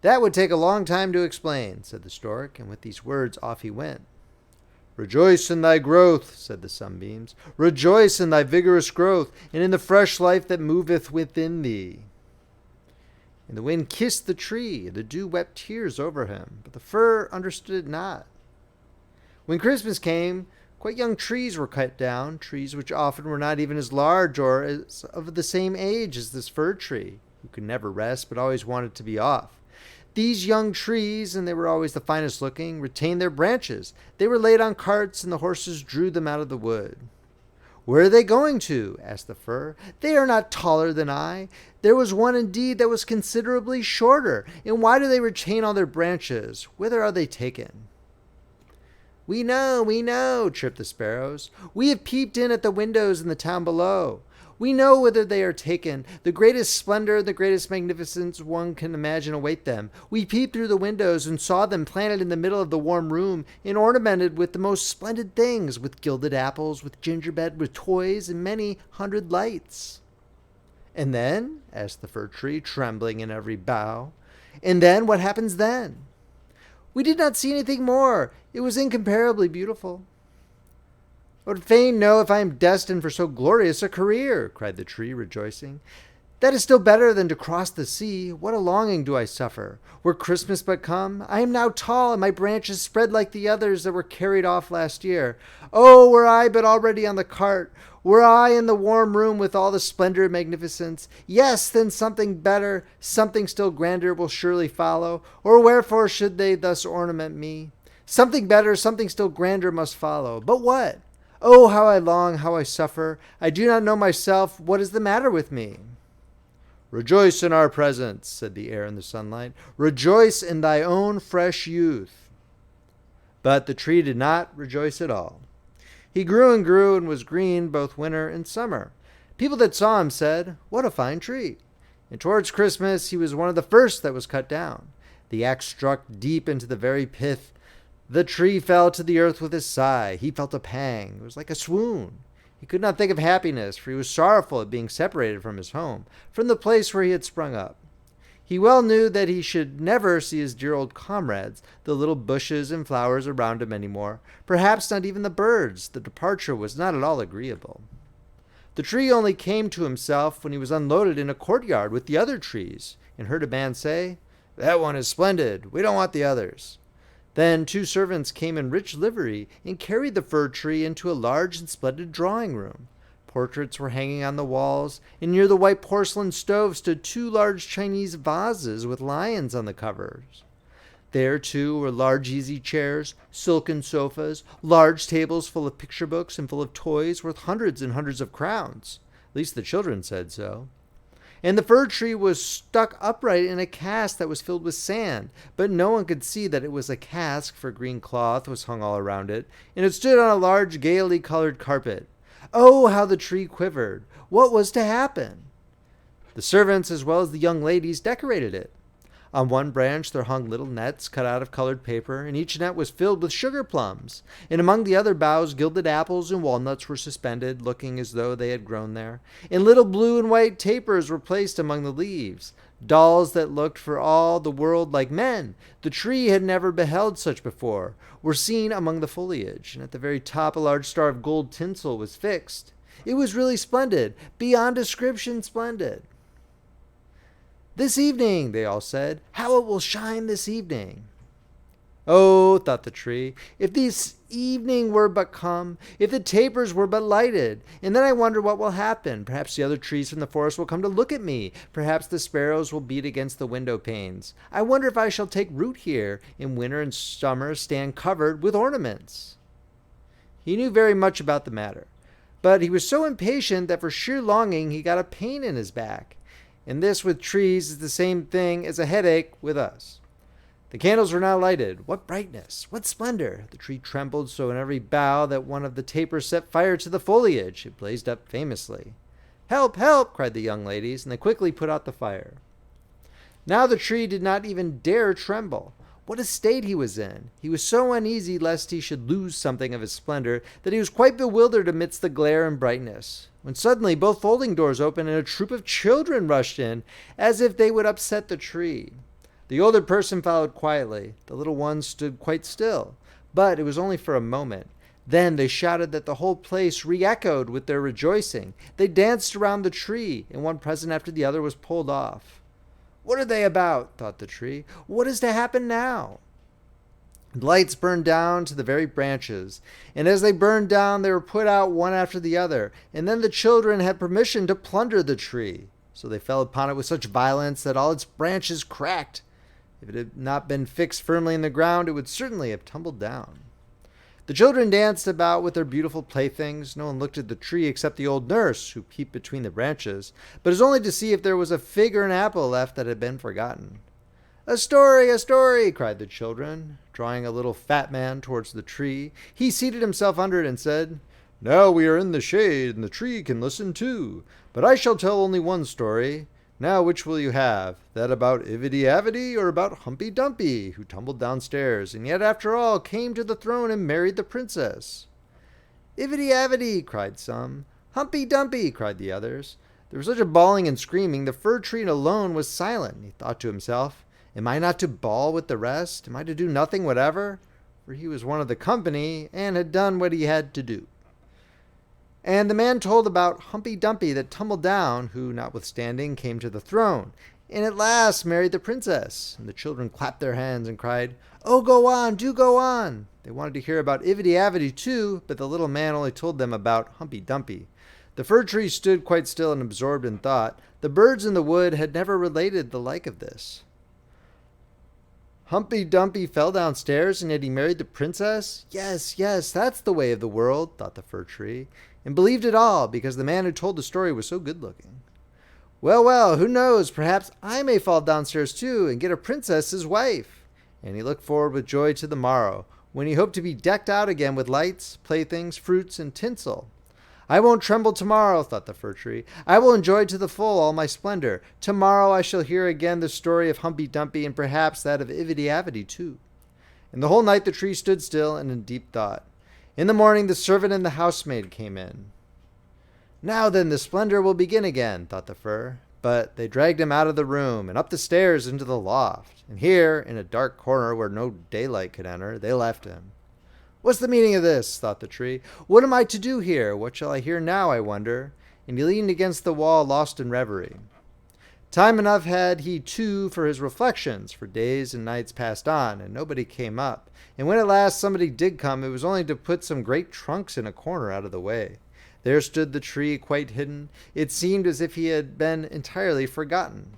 "That would take a long time to explain," said the stork, and with these words off he went. "Rejoice in thy growth," said the sunbeams. "Rejoice in thy vigorous growth, and in the fresh life that moveth within thee." And the wind kissed the tree, and the dew wept tears over him, but the fir understood it not. When Christmas came, quite young trees were cut down, trees which often were not even as large or as of the same age as this fir tree, who could never rest, but always wanted to be off. These young trees, and they were always the finest looking, retained their branches. They were laid on carts, and the horses drew them out of the wood. "Where are they going to?" asked the fir. "They are not taller than I. There was one indeed that was considerably shorter. And why do they retain all their branches? Whither are they taken?" We know," chirped the sparrows. "We have peeped in at the windows in the town below. We know whither they are taken. The greatest splendor, the greatest magnificence one can imagine await them. We peeped through the windows and saw them planted in the middle of the warm room and ornamented with the most splendid things, with gilded apples, with gingerbread, with toys, and many hundred lights." "And then?" asked the fir tree, trembling in every bough. "And then? What happens then?" "We did not see anything more. It was incomparably beautiful." "I would fain know if I am destined for so glorious a career," cried the tree, rejoicing. "That is still better than to cross the sea. What a longing do I suffer! Were Christmas but come! I am now tall, and my branches spread like the others that were carried off last year. Oh, were I but already on the cart! Were I in the warm room with all the splendor and magnificence! Yes, then something better, something still grander will surely follow. Or wherefore should they thus ornament me? Something better, something still grander must follow. But what? Oh, how I long, how I suffer. I do not know myself. What is the matter with me?" "Rejoice in our presence," said the air and the sunlight. "Rejoice in thy own fresh youth." But the tree did not rejoice at all. He grew and was green both winter and summer. People that saw him said, "What a fine tree." And towards Christmas he was one of the first that was cut down. The axe struck deep into the very pith. The tree fell to the earth with a sigh. He felt a pang. It was like a swoon. He could not think of happiness, for he was sorrowful at being separated from his home, from the place where he had sprung up. He well knew that he should never see his dear old comrades, the little bushes and flowers around him any more, perhaps not even the birds. The departure was not at all agreeable. The tree only came to himself when he was unloaded in a courtyard with the other trees, and heard a man say, "That one is splendid. We don't want the others." Then 2 servants came in rich livery and carried the fir tree into a large and splendid drawing room. Portraits were hanging on the walls, and near the white porcelain stove stood 2 large Chinese vases with lions on the covers. There, too, were large easy chairs, silken sofas, large tables full of picture books and full of toys worth hundreds and hundreds of crowns. At least the children said so. And the fir tree was stuck upright in a cask that was filled with sand, but no one could see that it was a cask, for green cloth was hung all around it, and it stood on a large gaily colored carpet. Oh, how the tree quivered! What was to happen? The servants, as well as the young ladies, decorated it. On one branch there hung little nets cut out of colored paper, and each net was filled with sugar plums. And among the other boughs gilded apples and walnuts were suspended, looking as though they had grown there. And little blue and white tapers were placed among the leaves. Dolls that looked for all the world like men, the tree had never beheld such before, were seen among the foliage, and at the very top a large star of gold tinsel was fixed. It was really splendid, beyond description splendid. "This evening," they all said, "how it will shine this evening." Oh, thought the tree, if this evening were but come, if the tapers were but lighted, and then I wonder what will happen. Perhaps the other trees from the forest will come to look at me. Perhaps the sparrows will beat against the window panes. I wonder if I shall take root here, in winter and summer stand covered with ornaments. He knew very much about the matter, but he was so impatient that for sheer longing he got a pain in his back. And this with trees is the same thing as a headache with us. The candles were now lighted. What brightness! What splendor! The tree trembled so in every bough that one of the tapers set fire to the foliage. It blazed up famously. "Help! Help!" cried the young ladies, and they quickly put out the fire. Now the tree did not even dare tremble. What a state he was in! He was so uneasy lest he should lose something of his splendor that he was quite bewildered amidst the glare and brightness, when suddenly both folding doors opened and a troop of children rushed in, as if they would upset the tree. The older person followed quietly. The little ones stood quite still, but it was only for a moment. Then they shouted that the whole place re-echoed with their rejoicing. They danced around the tree, and one present after the other was pulled off. "What are they about?" thought the tree. "What is to happen now?" The lights burned down to the very branches, and as they burned down they were put out one after the other, and then the children had permission to plunder the tree. So they fell upon it with such violence that all its branches cracked. If it had not been fixed firmly in the ground, it would certainly have tumbled down. The children danced about with their beautiful playthings. No one looked at the tree except the old nurse, who peeped between the branches, but it was only to see if there was a fig or an apple left that had been forgotten. "A story, a story!" cried the children, drawing a little fat man towards the tree. He seated himself under it and said, "Now we are in the shade, and the tree can listen too. But I shall tell only one story. Now which will you have? That about Ivedy-Avedy, or about Humpy Dumpy, who tumbled downstairs, and yet after all came to the throne and married the princess?" "Ivedy-Avedy!" cried some. "Humpy Dumpy!" cried the others. There was such a bawling and screaming, the fir tree alone was silent. He thought to himself, "Am I not to bawl with the rest? Am I to do nothing whatever?" For he was one of the company, and had done what he had to do. And the man told about Humpy Dumpy that tumbled down, who, notwithstanding, came to the throne, and at last married the princess. And the children clapped their hands and cried, "Oh, go on, do go on!" They wanted to hear about Ivedy-Avedy too, but the little man only told them about Humpy Dumpy. The fir tree stood quite still and absorbed in thought. The birds in the wood had never related the like of this. Humpy Dumpy fell downstairs, and yet he married the princess? Yes, yes, that's the way of the world, thought the fir tree, and believed it all, because the man who told the story was so good-looking. Well, well, who knows, perhaps I may fall downstairs too, and get a princess as wife. And he looked forward with joy to the morrow, when he hoped to be decked out again with lights, playthings, fruits, and tinsel. I won't tremble tomorrow, thought the fir tree. I will enjoy to the full all my splendor. Tomorrow I shall hear again the story of Humpy Dumpy, and perhaps that of Ivedy Avedy too. And the whole night the tree stood still and in deep thought. In the morning the servant and the housemaid came in. Now then the splendor will begin again, thought the fir. But they dragged him out of the room and up the stairs into the loft. And here, in a dark corner where no daylight could enter, they left him. What's the meaning of this? Thought the tree. What am I to do here? What shall I hear now, I wonder? And he leaned against the wall, lost in reverie. Time enough had he, too, for his reflections, for days and nights passed on, and nobody came up. And when at last somebody did come, it was only to put some great trunks in a corner out of the way. There stood the tree, quite hidden. It seemed as if he had been entirely forgotten.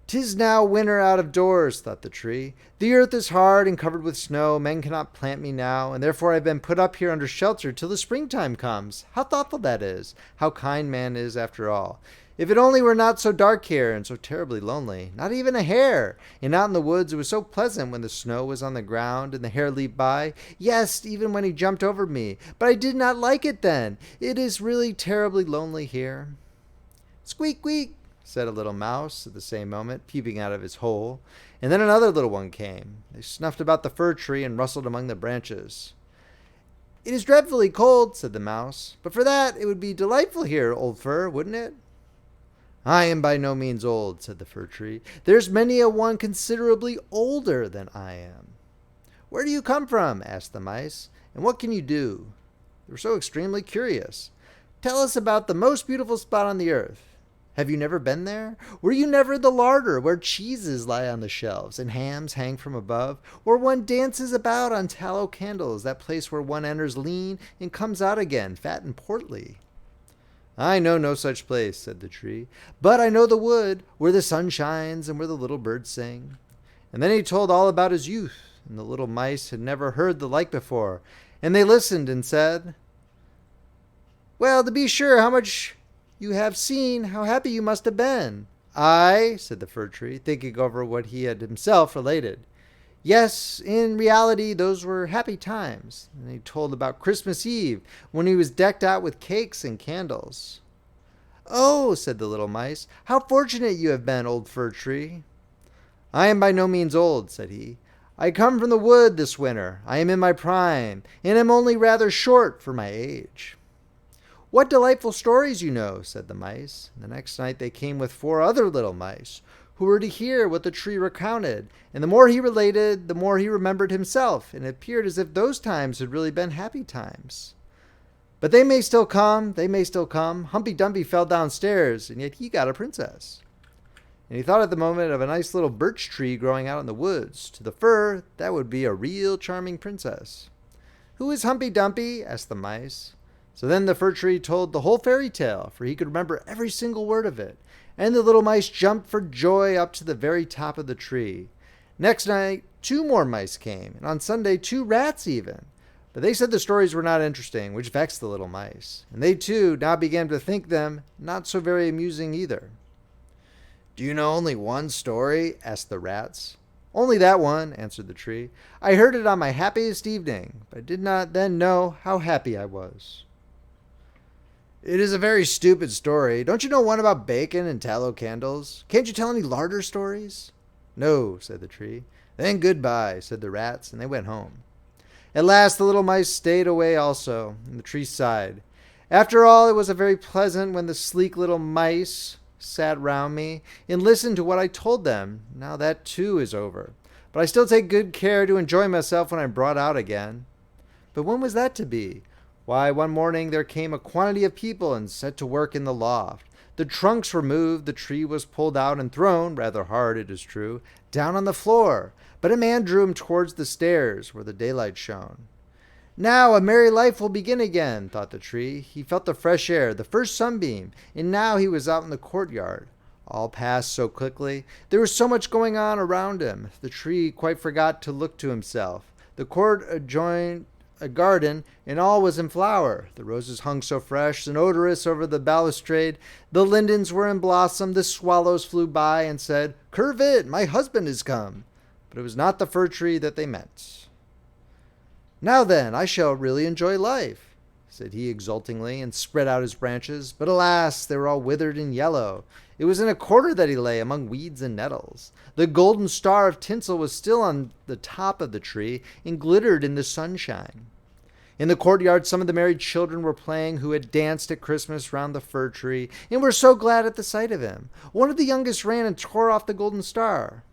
"'Tis now winter out of doors," thought the tree. "The earth is hard and covered with snow. Men cannot plant me now, and therefore I have been put up here under shelter till the springtime comes. How thoughtful that is! How kind man is, after all! If it only were not so dark here, and so terribly lonely. Not even a hare! And out in the woods it was so pleasant when the snow was on the ground, and the hare leaped by. Yes, even when he jumped over me. But I did not like it then. It is really terribly lonely here." "Squeak, squeak," said a little mouse at the same moment, peeping out of his hole. And then another little one came. They snuffed about the fir tree and rustled among the branches. "It is dreadfully cold," said the mouse. "But for that, it would be delightful here, old fir, wouldn't it?" "I am by no means old," said the fir tree. "There's many a one considerably older than I am." "Where do you come from?" asked the mice. "And what can you do?" They were so extremely curious. "Tell us about the most beautiful spot on the earth. Have you never been there? Were you never in the larder, where cheeses lie on the shelves and hams hang from above, where one dances about on tallow candles, that place where one enters lean and comes out again fat and portly?" "I know no such place," said the tree, "but I know the wood, where the sun shines and where the little birds sing." And then he told all about his youth, and the little mice had never heard the like before, and they listened and said, "Well, to be sure, how much you have seen, how happy you must have been." "Aye," said the fir tree, thinking over what he had himself related. "Yes, in reality, those were happy times." And he told about Christmas Eve, when he was decked out with cakes and candles. "Oh," said the little mice, "how fortunate you have been, old fir tree." "I am by no means old," said he. "I come from the wood this winter. I am in my prime, and am only rather short for my age." "What delightful stories you know," said the mice. And the next night they came with 4 other little mice, who were to hear what the tree recounted. And the more he related, the more he remembered himself, and it appeared as if those times had really been happy times. "But they may still come, they may still come. Humpy Dumpy fell downstairs, and yet he got a princess." And he thought at the moment of a nice little birch tree growing out in the woods. To the fir, that would be a real charming princess. "Who is Humpy Dumpy?" asked the mice. So then the fir tree told the whole fairy tale, for he could remember every single word of it. And the little mice jumped for joy up to the very top of the tree. Next night, 2 more mice came, and on Sunday 2 rats even. But they said the stories were not interesting, which vexed the little mice. And they too now began to think them not so very amusing either. "Do you know only one story?" asked the rats. "Only that one," answered the tree. "I heard it on my happiest evening, but I did not then know how happy I was." "It is a very stupid story. Don't you know one about bacon and tallow candles? Can't you tell any larder stories?" "No," said the tree. "Then goodbye," said the rats, and they went home. At last the little mice stayed away also, and the tree sighed. "After all, it was very pleasant when the sleek little mice sat round me and listened to what I told them. Now that too is over. But I still take good care to enjoy myself when I'm brought out again." But when was that to be? Why, one morning there came a quantity of people and set to work in the loft. The trunks were moved, the tree was pulled out and thrown, rather hard it is true, down on the floor. But a man drew him towards the stairs, where the daylight shone. "Now a merry life will begin again," thought the tree. He felt the fresh air, the first sunbeam, and now he was out in the courtyard. All passed so quickly. There was so much going on around him. The tree quite forgot to look to himself. The court adjoined a garden, and all was in flower. The roses hung so fresh and odorous over the balustrade. The lindens were in blossom. The swallows flew by and said, "Curvet, my husband is come." But it was not the fir tree that they met. Now then, I shall really enjoy life, said he exultingly, and spread out his branches. But alas, they were all withered and yellow. It was in a corner that he lay, among weeds and nettles. The golden star of tinsel was still on the top of the tree, and glittered in the sunshine. In the courtyard, some of the merry children were playing who had danced at Christmas round the fir tree, and were so glad at the sight of him. One of the youngest ran and tore off the golden star.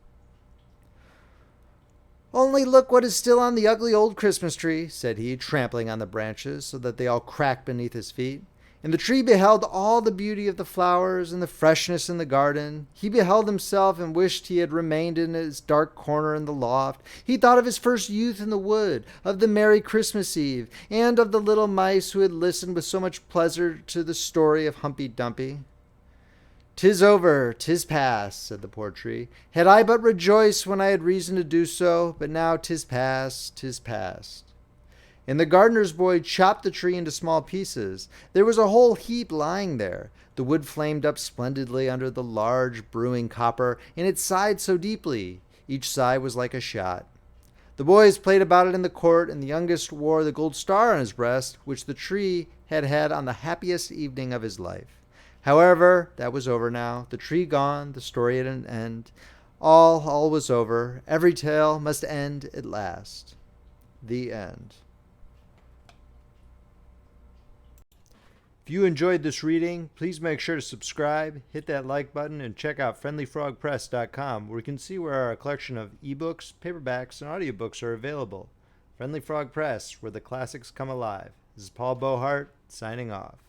Only look what is still on the ugly old Christmas tree, said he, trampling on the branches so that they all cracked beneath his feet. And the tree beheld all the beauty of the flowers and the freshness in the garden. He beheld himself and wished he had remained in his dark corner in the loft. He thought of his first youth in the wood, of the merry Christmas Eve, and of the little mice who had listened with so much pleasure to the story of Humpy Dumpy. "'Tis over, 'tis past," said the poor tree. "Had I but rejoiced when I had reason to do so, but now 'tis past, 'tis past." And the gardener's boy chopped the tree into small pieces. There was a whole heap lying there. The wood flamed up splendidly under the large brewing copper, and it sighed so deeply. Each sigh was like a shot. The boys played about it in the court, and the youngest wore the gold star on his breast, which the tree had had on the happiest evening of his life. However, that was over now. The tree gone, the story at an end. All was over. Every tale must end at last. The end. If you enjoyed this reading, please make sure to subscribe, hit that like button, and check out friendlyfrogpress.com, where you can see where our collection of eBooks, paperbacks, and audiobooks are available. Friendly Frog Press, where the classics come alive. This is Paul Beauheart, signing off.